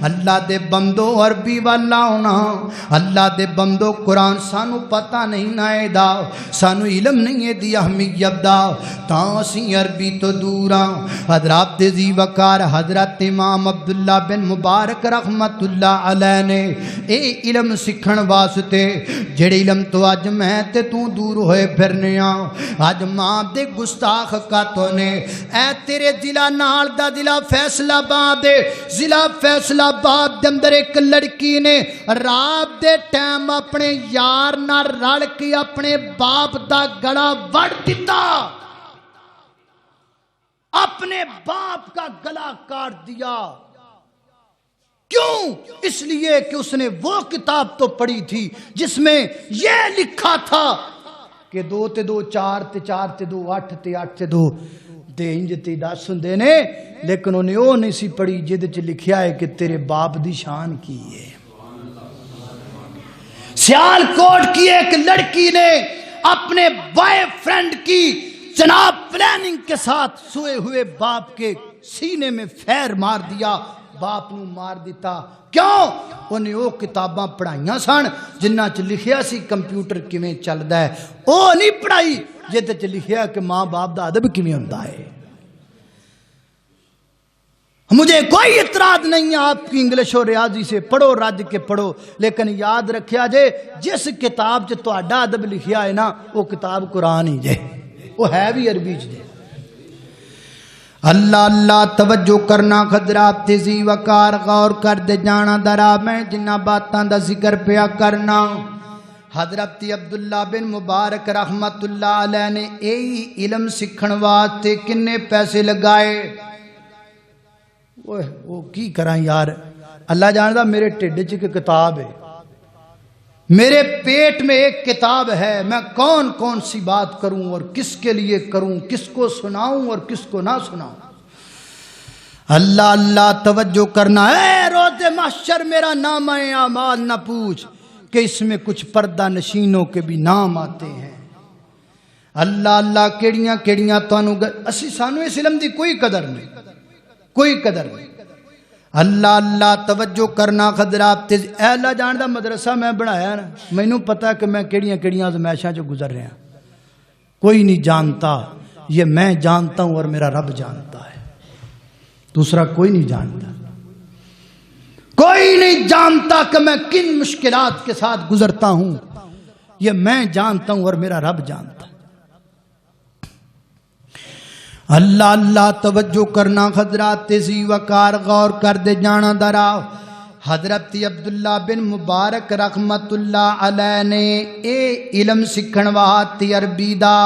اللہ دے بندو عربی والا ہونا، اللہ دے بندو قرآن سانو پتہ نہیں نہ دا، سانو علم نہیں ہے دی اہمیت دا، تاں اسی عربی تو دورا. حضرات تیزی وقار حضرت امام عبداللہ بن مبارک رحمت اللہ علیہ نے اے علم سکھن واسطے جڑے علم تو اج میں تے تو دور ہوئے پھرنے آج ماں دے گستاخ کاتوں نے اے تیرے ضلع نال دا ضلع فیصلہ آباد دے ضلع فیصلہ آباد دے اندر ایک لڑکی نے رات دے ٹائم اپنے یار نہ رل کے اپنے باپ دا گلا وڑ دیتا، اپنے باپ کا گلا کاٹ دیا. کیوں؟ اس لیے کہ اس نے وہ کتاب تو پڑھی تھی جس میں یہ لکھا تھا کہ 2 تے 2 4 تے 4 تے 2 8 تے 8 تے 2 دے انج تے 10 ہوندے نے، لیکن انہیں وہ نہیں سی پڑھی جہد وچ لکھیا ہے کہ تیرے باپ دی شان کی ہے. سیال کوٹ کی ایک لڑکی نے اپنے بوائے فرینڈ کی جناب پلاننگ کے ساتھ سوئے ہوئے باپ کے سینے میں فیر مار دیا، باپ نو مار دیتا. کیوں؟ انہیں وہ کتاباں پڑھائیاں سن جنہ چ لکھیا سی کمپیوٹر کیویں چلدا ہے، وہ نہیں پڑھائی جہد چ لکھیا کہ ماں باپ دا ادب کیویں ہوندا ہے. مجھے کوئی اعتراض نہیں ہے آپ کی انگلش اور ریاضی سے، پڑھو رج کے پڑھو، لیکن یاد رکھیا جے جس کتاب چ تہاڈا ادب لکھیا ہے نا وہ کتاب قرآن ہی جے، وہ ہے بھی عربی چ جے. اللہ اللہ توجہ کرنا خضرات تیزی وقار غور کر دے جانا درا میں جنہ باتاں دا ذکر پیا کرنا. حضرت عبداللہ بن مبارک رحمت اللہ علیہ نے یہی علم سکھن واسطے کنے پیسے لگائے. وہ کی کراں یار، اللہ جاندا میرے ٹھڈ چ ایک کتاب ہے، میرے پیٹ میں ایک کتاب ہے، میں کون کون سی بات کروں اور کس کے لیے کروں، کس کو سناؤں اور کس کو نہ سناؤں. اللہ اللہ توجہ کرنا. اے روز محشر میرا نام اعمال نہ پوچھ کہ اس میں کچھ پردہ نشینوں کے بھی نام آتے ہیں. اللہ اللہ کیڑیاں کیڑیاں تانوں اسی سانو اس علم دی کوئی قدر نہیں، کوئی قدر نہیں. اللہ اللہ توجہ کرنا خضرات اے اللہ جاندا مدرسہ میں بنایا نا، مینوں پتا کہ میں کیڑیاں کیڑیاں آزمائشاں جو گزر رہا، کوئی نہیں جانتا، یہ میں جانتا ہوں اور میرا رب جانتا ہے، دوسرا کوئی نہیں جانتا. کوئی نہیں جانتا کہ میں کن مشکلات کے ساتھ گزرتا ہوں، یہ میں جانتا ہوں اور میرا رب جانتا ہے. اللہ اللہ توجہ کرنا خضرات تیزی وقار غور کر دے جانا درا. حضرت عبداللہ بن مبارک رحمت اللہ علیہ نے اے علم سکھن واسطے عربی دا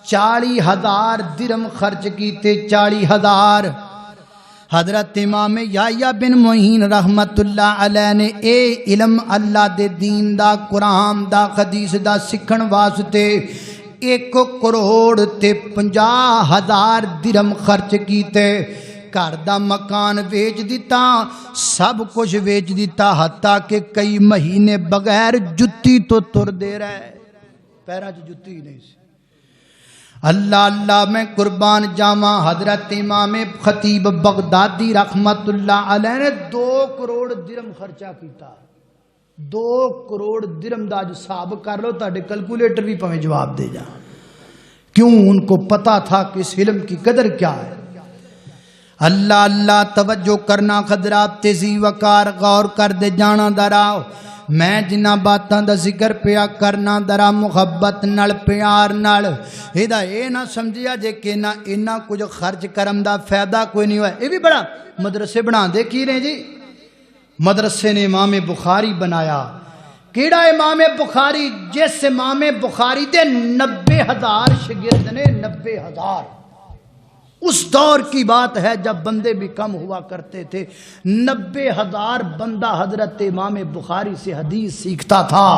40,000 درہم خرچ کیتے. 40,000. حضرت امام یحییٰ بن معین رحمت اللہ علیہ نے اے علم اللہ دے دین دا قرآن دا حدیث دا سکھن واسطے 1 کروڑ تے 50,000 درہم خرچ کیتے. گھر دا مکان ویچ دیتا، سب کچھ ویچ دیتا، حتیٰ کہ کئی مہینے بغیر جتی تو تر دے رہے، پیرا چ جتی نہیں سی. اللہ اللہ میں قربان جاواں. حضرت امام خطیب بغدادی رحمت اللہ علیہ نے 2 کروڑ درہم خرچہ کیتا. 2 کروڑ درہم دا جو حساب کر لو تہاڈے کیلکولیٹر بھی پویں جواب دے جا. کیوں؟ ان کو پتا تھا کہ اس علم کی قدر کیا ہے. اللہ اللہ توجہ کرنا خضرات تیزی وقار غور کر دے جانا دراؤ میں جنہ باتاں دا ذکر پیا کرنا درا محبت نال پیار نال ایدا اے نہ سمجھیا جے کہ نہ اینا کچھ خرچ کرم دا فائدہ کوئی نہیں ہوا. اے بھی بڑا مدرسے بنا دے کی رہے جی مدرسے نے امام بخاری بنایا. کیڑا امام بخاری؟ جس امام بخاری دے 90,000 شاگرد نے. 90,000. اس دور کی بات ہے جب بندے بھی کم ہوا کرتے تھے. 90,000 بندہ حضرت امام بخاری سے حدیث سیکھتا تھا.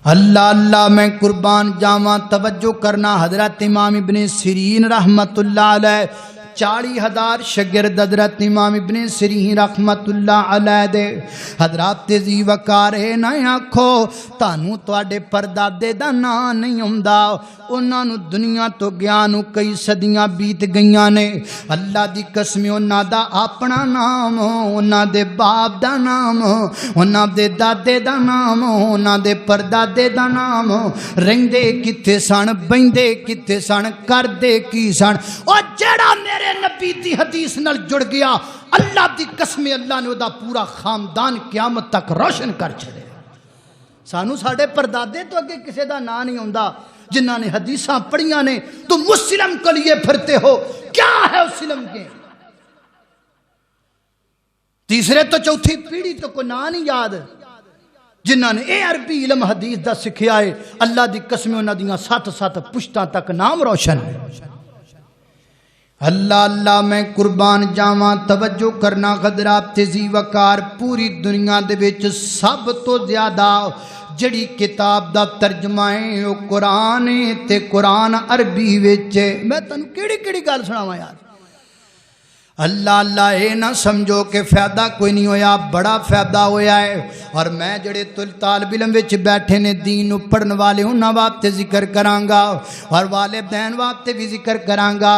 اللہ اللہ میں قربان جاواں توجہ کرنا حضرت امام ابن سیرین رحمت اللہ علیہ 40,000 شاگرد حضرت امام ابن سیرین رحمت اللہ علیہ دے. حضرات تیزی وقار ہے نہ آکھو تانوں تواڈے پردادے دا نام نہیں ہوندا. انہاں نوں دنیا تو گیا نوں کئی صدیاں بیت گئیاں نے. اللہ دی قسم انہاں دا اپنا نام، انہاں دے باپ دا نام، انہاں دے دادے دا نام، انہاں دے پردادے دا نام. رہندے کتے سن، بیندے کتے سن، کردے کی سن. او جڑا میرے نبی دی حدیث نال جڑ گیا اللہ دی قسم اللہ نے او دا پورا خاندان قیامت تک روشن کر چھڑے. سانو ساڈے پردادے تو اگے کسے دا نام نہیں ہوندا جنہاں نے حدیثاں پڑھیاں نے. تم مسلم کو لیے پھرتے ہو، کیا ہے اس علم کے؟ تیسرے تو چوتھی پیڑھی تو کوئی نام نہیں یاد جنہاں نے اے عربی علم حدیث دا سکھیا ہے. اللہ دی قسم انہاں دیاں 7 پشتاں تک نام روشن ہے. اللہ اللہ میں قربان جاواں توجہ کرنا خضرات تیزی وقار پوری دنیا دے وچ سب تو زیادہ جڑی کتاب دا ترجمہ ہے وہ قرآن ہے تے قرآن عربی وچ ہے. میں تانوں کیڑی گل سناواں یار. اللہ اللہ اے نہ سمجھو کہ فائدہ کوئی نہیں ہویا، بڑا فائدہ ہویا ہے. اور میں جڑے طالب علم وچ بیٹھے نے دین نو پڑھن والے انہاں واسطے ذکر کراں گا اور والدین واسطے بھی ذکر کراں گا.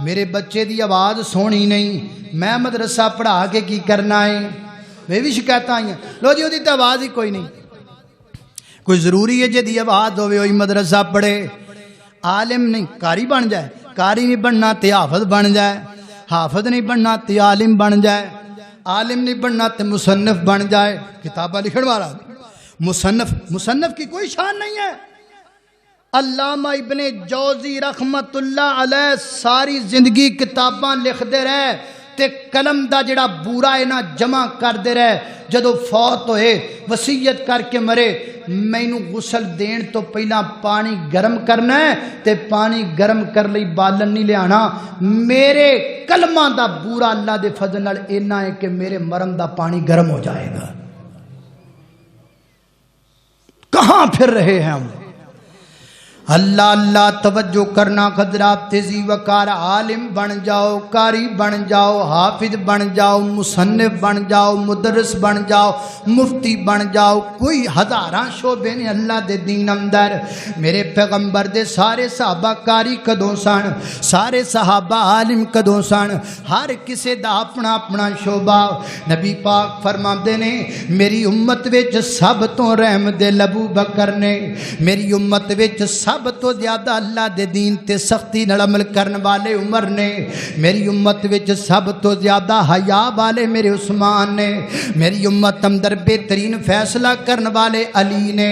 میرے بچے دی آواز سونی نہیں، میں مدرسہ پڑھا کے کی کرنا ہے؟ میں بھی شکایت آئی ہیں لو جی وہ آواز ہی کوئی نہیں. کوئی ضروری ہے جی آواز ہوئے وہی مدرسہ پڑھے؟ عالم نہیں قاری بن جائے، قاری نہیں بننا تے حافظ بن جائے، حافظ نہیں بننا تے عالم بن جائے، عالم نہیں بننا تے مصنف بن جائے. کتابہ لکھن والا مصنف کی کوئی شان نہیں ہے. علامہ ابن جوزی رحمت اللہ علیہ ساری زندگی کتاباں لکھ دے رہے تے قلم دا جڑا بورا ہے نا جمع کر دے رہے. جدو فوت ہوئے وصیت کر کے مرے مینوں غسل دین تو پہلا پانی گرم کرنا ہے تے پانی گرم کر لئی بالن نہیں لیانا. میرے کلمہ دا بورا اللہ دے فضل نال اینا ہے کہ میرے مرم دا پانی گرم ہو جائے گا. کہاں پھر رہے ہیں ہم؟ اللہ اللہ توجہ کرنا خضرات تیزی وقار. عالم بن جاؤ، قاری بن جاؤ، حافظ بن جاؤ، مصنف بن جاؤ، مدرس بن جاؤ، مفتی بن جاؤ. کوئی ہزاراں شعبے نے اللہ دے دین اندر. میرے پیغمبر دے سارے صحابہ قاری کدوں سن، سارے صحابہ عالم کدوں سن، ہر کسے دا اپنا اپنا شعبہ. نبی پاک فرماندے نے میری امت وچ سب تو رحم دل ابو بکر نے، میری امت وچ سب تو زیادہ اللہ دے دین تے سختی نال عمل کرن والے عمر نے، میری امت وچ سب تو زیادہ حیا والے میرے عثمان نے، میری امت اندر بہترین فیصلہ کرن والے علی نے،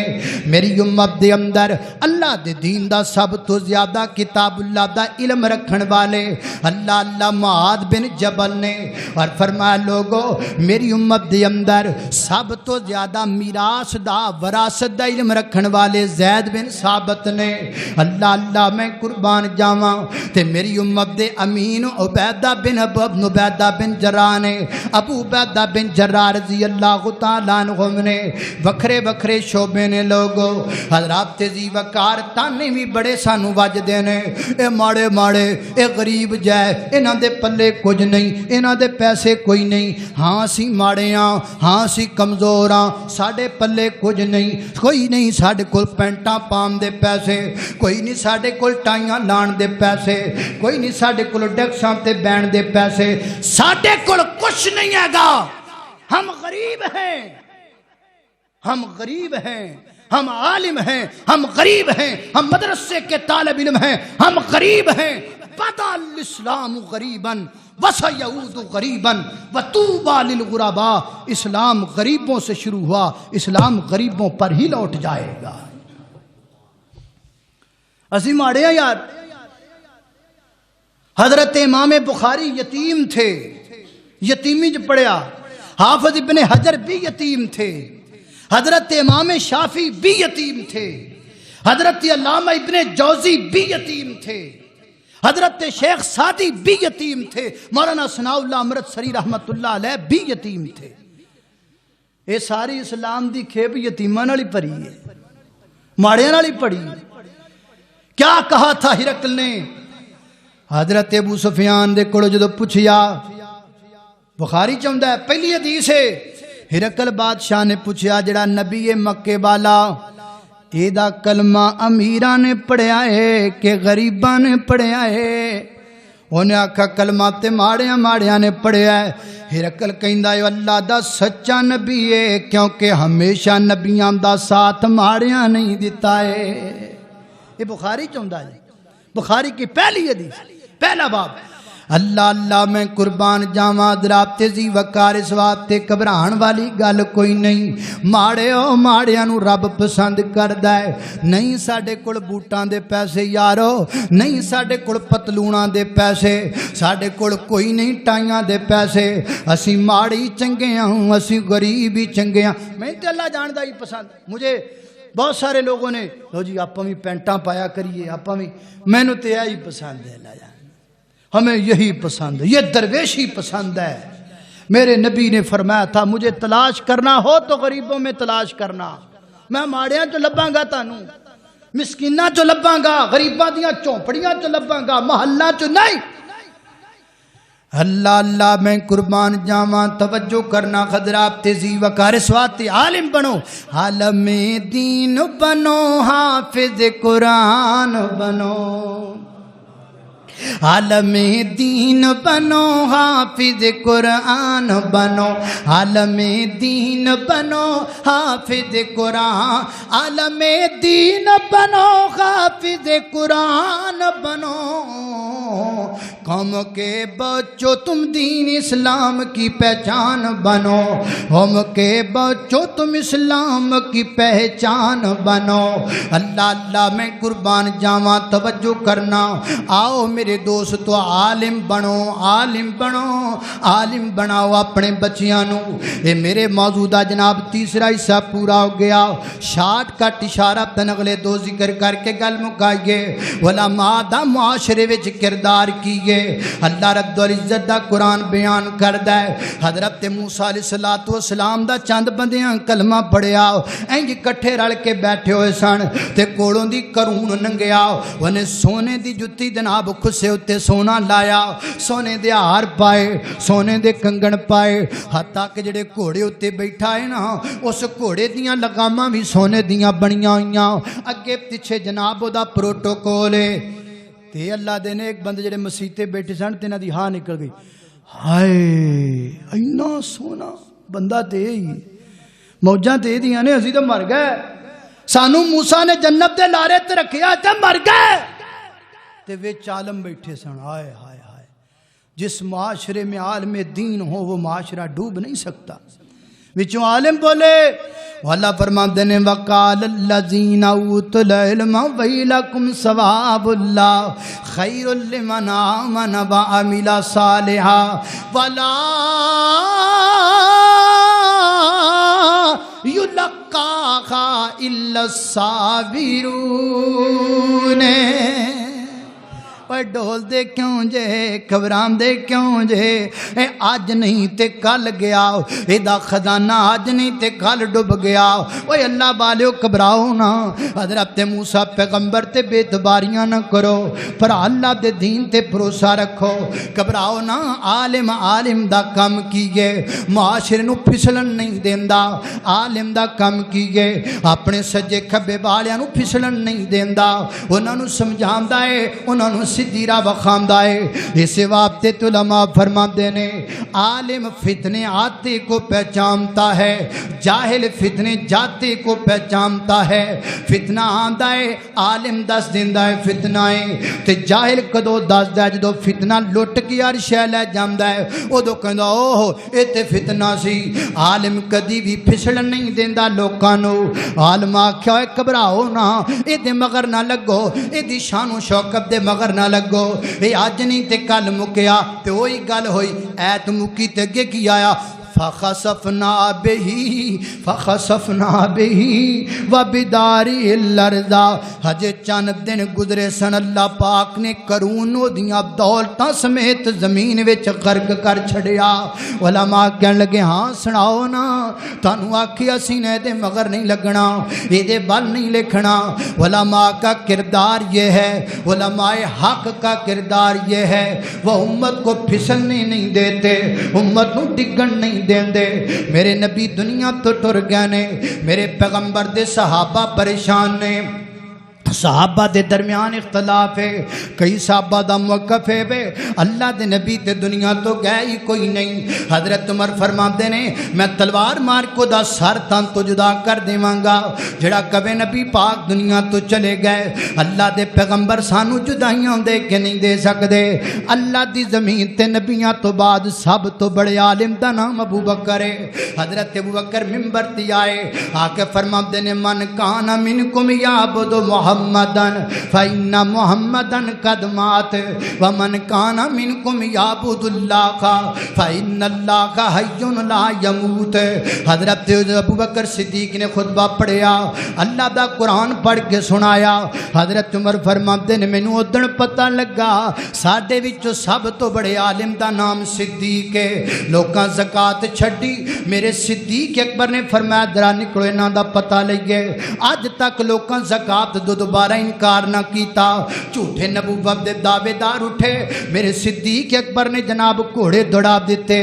میری امت دے اندر اللہ دے دین دا سب تو زیادہ کتاب اللہ دا علم رکھن والے اللہ اللہ معاذ بن جبل نے. اور فرمایا لوگو میری امت دے اندر سب تو زیادہ میراث دا وراثت دا علم رکھن والے زید بن ثابت نے. اللہ اللہ میں قربان جاواں تے میری امت دے امین عبیدہ بن عبیدہ بن جراح نے، ابو عبیدہ بن جراح رضی اللہ تعالی عنہ نے. وکھرے وکھرے شعبے نے لوگو. حضرات تیزی وقار تانے بھی بڑے سانو وجدے نے. اے ماڑے ماڑے اے غریب جائے انہاں دے پلے کچھ نہیں، انہاں دے پیسے کوئی نہیں. ہاں سی ماڑے ہاں، ہاں سی کمزور ہاں، ساڈے پلے کچھ نہیں، کوئی نہیں ساڈے کول پینٹاں پام دے پیسے، کوئی نہیں ساڈے کول ٹائیاں لان دے پیسے، کوئی نہیں ساڈے کول ڈیکساں تے بین دے پیسے، ساڈے کول کچھ نہیں ہے گا. ہم غریب ہیں، ہم غریب ہیں، ہم عالم ہیں، ہم غریب ہیں، ہم مدرسے کے طالب علم ہیں، ہم غریب ہیں. بدا الاسلام غریبا وسیعود غریبا وطوبی للغرباء، اسلام غریبوں سے شروع ہوا، اسلام غریبوں پر ہی لوٹ جائے گا۔ اسی ماڑے ہیں یار۔ حضرت امام بخاری یتیم تھے، یتیمی جو پڑھیا۔ حافظ ابن حجر بھی یتیم تھے، حضرت امام شافعی بھی یتیم تھے، حضرت علامہ ابن جوزی بھی یتیم تھے، حضرت شیخ سعدی بھی یتیم تھے، مولانا ثناء اللہ امرتسری رحمت اللہ علیہ بھی یتیم تھے۔ یہ ساری اسلام دی کھیپ یتیماں نال ہی پڑی ہے، ماڑیاں نال ہی پڑی ہے۔ کیا کہا تھا ہرقل نے؟ حضرت ابو سفیان دے کولوں جدوں پوچھیا، بخاری چاہندا ہے پہلی حدیث ہے، ہرقل بادشاہ نے پوچھیا جڑا نبی مکے والا اے دا کلمہ امیراں نے پڑھیا ہے کہ غریباں نے پڑھیا ہے؟ انہیں آکھا کلمہ تے ماڑیاں ماڑیاں نے پڑھیا ہے۔ ہرقل کہندا ہے اللہ دا سچا نبی ہے، کیونکہ ہمیشہ نبیاں دا ساتھ ماڑیاں نہیں دیتا ہے۔ یہ بخاری چاہندا ہے، بخاری کی پہلی حدیث، پہلا باب۔ اللہ اللہ میں قربان جاواں، دراب تیزی وقار اس واسطے گھبران والی گل کوئی نہیں۔ ماڑے او ماڑیاں نو رب پسند کردا ہے۔ نہیں ساڈے کول بوٹاں دے پیسے یارو، نہیں ساڈے کول پتلوناں دے پیسے، ساڈے کول کوئی نہیں ٹائیاں دے پیسے، اسی ماڑی چنگے ہوں، اسی غریب ہی چنگے ہوں۔ میں تے اللہ جاندا ہی پسند۔ مجھے بہت سارے لوگوں نے لو جی آپاں بھی پینٹاں پایا کریے، آپاں بھی، مینوں تے یہی پسند ہے، اللہ جان ہمیں یہی پسند ہے، یہ درویشی پسند ہے۔ میرے نبی نے فرمایا تھا مجھے تلاش کرنا ہو تو غریبوں میں تلاش کرنا، میں ماڑیاں چ لباں گا تانوں، مسکیناں چ لباں گا، غریباں دیاں چوپڑیاں چ لباں گا، محلہ چ نہیں۔ اللہ اللہ میں قربان جاواں، توجہ کرنا خضرات تیزی وقار سواتی، عالم بنو، عالم دین بنو، حافظ قرآن بنو، عالم دین بنو، حافظ قرآن بنو، عالم دین بنو، حافظ قرآن، عالم دین بنو، حافظ قرآن بنو۔ قوم کے بچوں تم دین اسلام کی پہچان بنو، قوم کے بچوں تم اسلام کی پہچان بنو۔ اللہ اللہ میں قربان جاواں، توجہ کرنا، آؤ میرے دوستو عالم بنو، عالم بنو، عالم بناؤ اپنے بچیاں نو۔ اے میرے موجودہ جناب تیسرا حصہ پورا ہو گیا، شارٹ کٹ اشارہ تن اگلے دو ذکر کر کے گل مکائیے۔ علماء دا معاشرے وچ کردار کیے، اللہ رب العزت دا قرآن بیان کردا ہے۔ حضرت موسیٰ علیہ السلام دا چند بندیاں کلمہ پڑھیا، انج کٹھے رل کے بیٹھے ہوئے سن تے کولوں دی کرون ننگیا، انہیں سونے دی جتی جناب خسے اتے سونا لایا، سونے دے ہار پائے، سونے دے کنگن پائے، حتیٰ کہ جڑے گھوڑے اتے بیٹھا ہے نا اس گھوڑے دیاں لگاماں بھی سونے دیاں بنیاں ہوئیاں، اگے پیچھے جناب دا پروٹوکول ہے۔ تے اللہ دے نے ایک بندے جڑے مسیتے بیٹھے سن تے انہاں دی ہاں نکل گئی، ہائے اینا سونا بندہ تے ہی موجاں تے دیاں نے، اسی تو مر گئے، سانو موسیٰ نے جنت دے لارے تے رکھیا تے مر گئے۔ تے وچ عالم بیٹھے سن، ہائے ہائے ہائے، جس معاشرے میں عالم دین ہو وہ معاشرہ ڈوب نہیں سکتا۔ وچوں عالم بولے، اللہ فرماتے ہیں وقال الذین اوتوا العلم ویلکم ثواب اللہ خیر لمن آمن وعمل صالحا ولا یلقاها الا الصابرون۔ ڈول دے کیوں جے، گھبران دے کیوں جے، اے آج نہیں تے کل گیا، اے دا خزانہ آج نہیں تے کل ڈب گیا۔ اوے اللہ والیو گھبراؤ نا، حضرت موسیٰ پیغمبر تے بے اعتباریاں نہ کرو، پر اللہ دے دین تے بھروسہ رکھو، گھبراؤ نا۔ عالم عالم دا کم کیے، معاشرے نو پھسلن نہیں دیندا، عالم دا کم کیے، اپنے سجے کھبے والیاں نو پھسلن نہیں دیندا، انہاں نو سمجھاندا ہے، انہاں نو سیدھی راہ وکھاندا ہے۔ اس واسطے علماء فرماتے نے عالم فتنے آتے کو پہچانتا ہے، جاہل فتنے جاتے کو پہچانتا ہے۔ فتنہ آندا ہے عالم دس دیندا ہے فتنہ ہے، تے جاہل کدو دسدا ہے جدو فتنہ لٹ کے ہر شے لے جاندا ہے ادو کہندا اوہ اے تے فتنہ سی۔ عالم کدی بھی پھسلن نہیں دیندا لوکاں نو۔ عالم آکھیا اے گھبراؤ نہ، اے دے مگر نہ لگو، اے دی شان و شوکت دے مگر نہ لگو، اے اج نہیں تے کل مکیا تے وہی گل ہوئی ایت مکی تے اگے کی آیا فخسفنا به وبداری الارض۔ ہجے چند دن گزرے سن اللہ پاک نے کرون دیاں دولتاں سمیت زمین وچ غرق کر چھڑیا۔ علماء کہن لگے ہاں سناؤ نا، تانوں آکھیا سی نے دے مگر نہیں لگنا، اے دے بل نہیں لکھنا۔ علماء کا کردار یہ ہے، علماء حق کا کردار یہ ہے، وہ امت کو پھسلنے نہیں دیتے، امت کو ڈگن نہیں دیندے۔ میرے نبی دنیا تو ٹر گئے نے، میرے پیغمبر دے صحابہ پریشان نے، صحابہ دے درمیان اختلاف ہے، کئی صحابہ دا موقف ہے بے اللہ دے نبی تے دنیا تو گئے ہی کوئی نہیں۔ حضرت عمر فرماتے نے میں تلوار مار کو دا سر تن تو جدا کر دیواں گا جڑا کبے نبی پاک دنیا تو چلے گئے۔ اللہ دے پیغمبر سانو جدائیاں دے کے نہیں دے سکدے۔ اللہ دی زمین تے نبیاں تو بعد سب تو بڑے عالم دا نام ابو بکر ہے۔ حضرت ابو بکر منبر تے آئے آ کے فرماتے نے من کان منکم یعبد محمدن فإن محمدن قد مات ومن کان منکم یعبد اللہ فإن اللہ حی لا یموت۔ حضرت ابو بکر صدیق نے خطبہ پڑھیا، اللہ دا قرآن پڑھ کے سنایا۔ حضرت عمر فرماتے نے مینوں ادن پتہ لگا ساڈے وچوں سب تو بڑے عالم دا نام صدیق ہے۔ لوکاں زکات چھڈی، میرے صدیق اکبر نے فرمایا ذرا نکلو انہاں دا پتہ لئیے۔ اج تک لوکاں زکات دوبارہ انکار نہ کیتا، جھوٹے نبوت دے دعوے دار اٹھے، میرے صدیق اکبر نے جناب گھوڑے دوڑا دیتے۔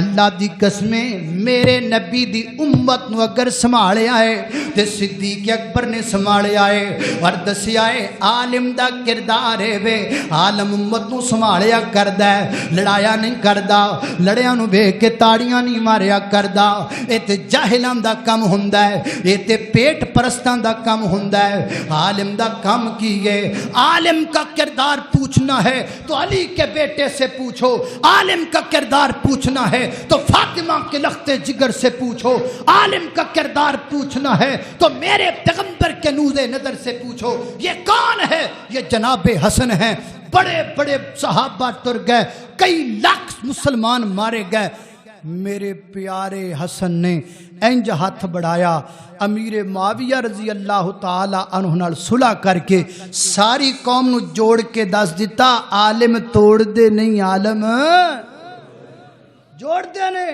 اللہ دی قسمیں میرے نبی دی امت نو اگر سنبھالیا ہے تے صدیق اکبر نے سنبھالیا ہے۔ اور دسیا ہے عالم دا کردار ہے وے عالم امت نو سنبھالیا کردا ہے، لڑایا نہیں کردا، لڑیاں نو ویکھ کے تاڑیاں نہیں ماریا کردا۔ اے تے جاہلاں دا کم ہوندا ہے، اے تے پیٹ پرستاں دا کم ہوندا ہے۔ عالم دا کام کیے، عالم کا کردار پوچھنا ہے تو علی کے بیٹے سے پوچھو، عالم کا کردار پوچھنا ہے تو فاطمہ کے لخت جگر سے پوچھو، عالم کا کردار پوچھنا ہے تو میرے پیغمبر کے نور نظر سے پوچھو۔ یہ کون ہے؟ یہ جناب حسن ہیں۔ بڑے بڑے صحابہ ٹر گئے، کئی لاکھ مسلمان مارے گئے، میرے پیارے حسن نے انج ہاتھ بڑھایا، امیر معاویہ رضی اللہ تعالی عنہ نال صلح کر کے ساری قوم نو جوڑ کے دس دیتا عالم توڑ دے نہیں عالم جوڑ دے نے۔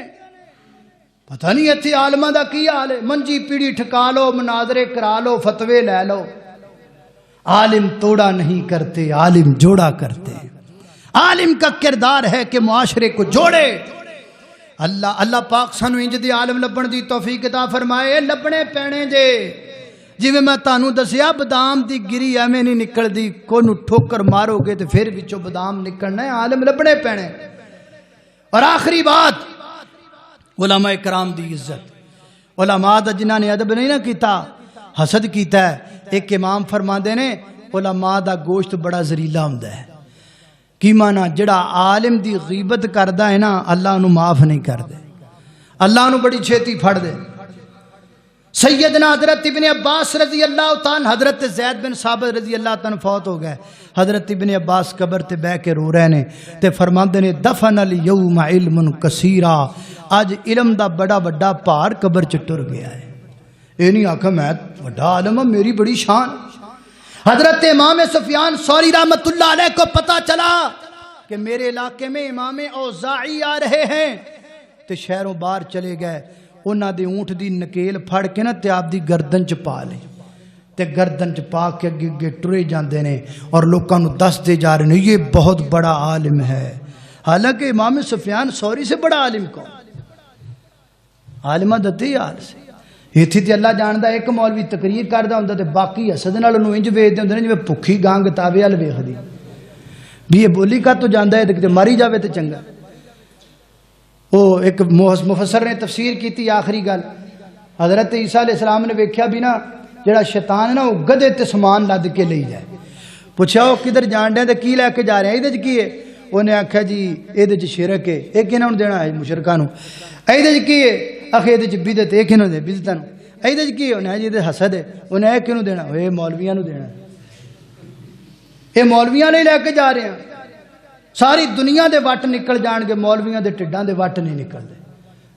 پتہ نہیں اتھے عالمہ دا کی حال ہے، منجی پیڑی ٹھکا لو، مناظرے کرا لو، فتوے لے لو، عالم توڑا نہیں کرتے، عالم جوڑا کرتے۔ عالم کا کردار ہے کہ معاشرے کو جوڑے۔ اللہ پاک سانو انج دی عالم لبن دی توفیق عطا فرمائے۔ لبنے پینے جے جویں میں تانوں دسیا بادام دی گری ایویں نہیں نکلدی، کونوں ٹھوکر مارو گے تے پھر وچوں بادام نکلنا ہے، عالم لبنے پینے۔ اور آخری بات علماء کرام دی عزت، علماء دا جنہاں نے ادب نہیں نہ کیتا حسد کیتا ہے۔ ایک امام فرماندے نے علماء دا گوشت بڑا زریلا ہوندا ہے۔ کی مانا جڑا عالم دی غیبت کردا ہے نا اللہ انہوں معاف نہیں کردے، اللہ انہوں بڑی چھیتی پھڑ دے۔ سیدنا حضرت ابن عباس رضی اللہ تعالیٰ، حضرت زید بن ثابت رضی اللہ تعالیٰ فوت ہو گئے، حضرت ابن عباس قبر تے بہ کے رو رہے نے تے فرماندے نے دفن الیوم علم کثیرا، آج علم دا بڑا بڑا پار قبر چ ٹر گیا ہے۔ اے نہیں آکھا میں بڑا عالم ہوں، میری بڑی شان۔ حضرت امام سفیان ثوری رحمت اللہ علیہ کو پتا چلا کہ میرے علاقے میں امام اوزاعی آ رہے ہیں، تے شہروں باہر چلے گئے، انہاں دے اونٹ دی نکیل پھڑ کے نا تے آپ دی گردن چ پا لے، تے گردن چ پا کے اگے اگے ٹرے جاندے نے اور لوکاں نو دسدے جا رہے ہیں یہ بہت بڑا عالم ہے۔ حالانکہ امام سفیان ثوری سے بڑا عالم کون؟ عالمہ دتے حال سے ایتھے تے اللہ جاندا ایک مولوی تقریر کردا ہوندا تے باقی حسد نال اونوں انج ویکھدے ہوندے نے جویں بھکھی گانگ تاوے ال ویکھدی۔ بھی یہ بولی کا تو جانا ہے تو ماری جاوے تو چنگا. وہ ایک مفسر نے تفسیر کی تھی آخری گل حضرت عیسیٰ علیہ السلام نے ویکھیا بھی نا جڑا شیطان ہے نا وہ گدے تے سامان لد کے لے جائے. پوچھا وہ کدھر جان ڈے تے کی لے کے جا رہے ہیں یہ کی ہے؟ انہیں آخیا جی یہ شرک ہے یہ کنہوں دینا ہے مشرکاں نوں. یہ کی ہے آخ یہ بدعت یہ کنہوں دے بدعتاں نوں. یہ کی ہے انہیں جی یہ حسد ہے انہیں یہ کنہوں دینا یہ مولویاں نوں دینا. یہ مولویاں نہیں لے کے جا رہے ہیں. ساری دنیا دے وٹ نکل جان گے مولویاں دے ٹڈاں دے وٹ نہیں نکلتے.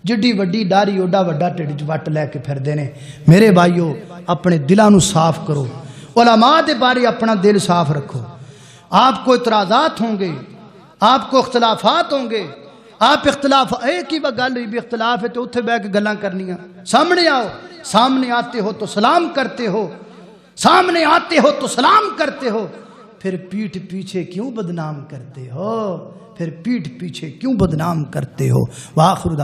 جڈی وڈی داڑھی اوڈا وڈا ٹڈ وٹ لے کے پھردے نے. میرے بھائیو اپنے دلاں نوں صاف کرو. علماء دے بارے اپنا دل صاف رکھو. آپ کو اعتراضات ہوں گے آپ کو اختلافات ہوں گے. آپ اختلاف ایک ہی گل ہوئی بھی اختلاف ہے تو اتنے بہ کے گلاں کرنیاں. سامنے آؤ. سامنے آتے ہو تو سلام کرتے ہو. سامنے آتے ہو تو سلام کرتے ہو. پھر پیٹھ پیچھے کیوں بدنام کرتے ہو؟ پھر پیٹھ پیچھے کیوں بدنام کرتے ہو؟ وآخر دعوانا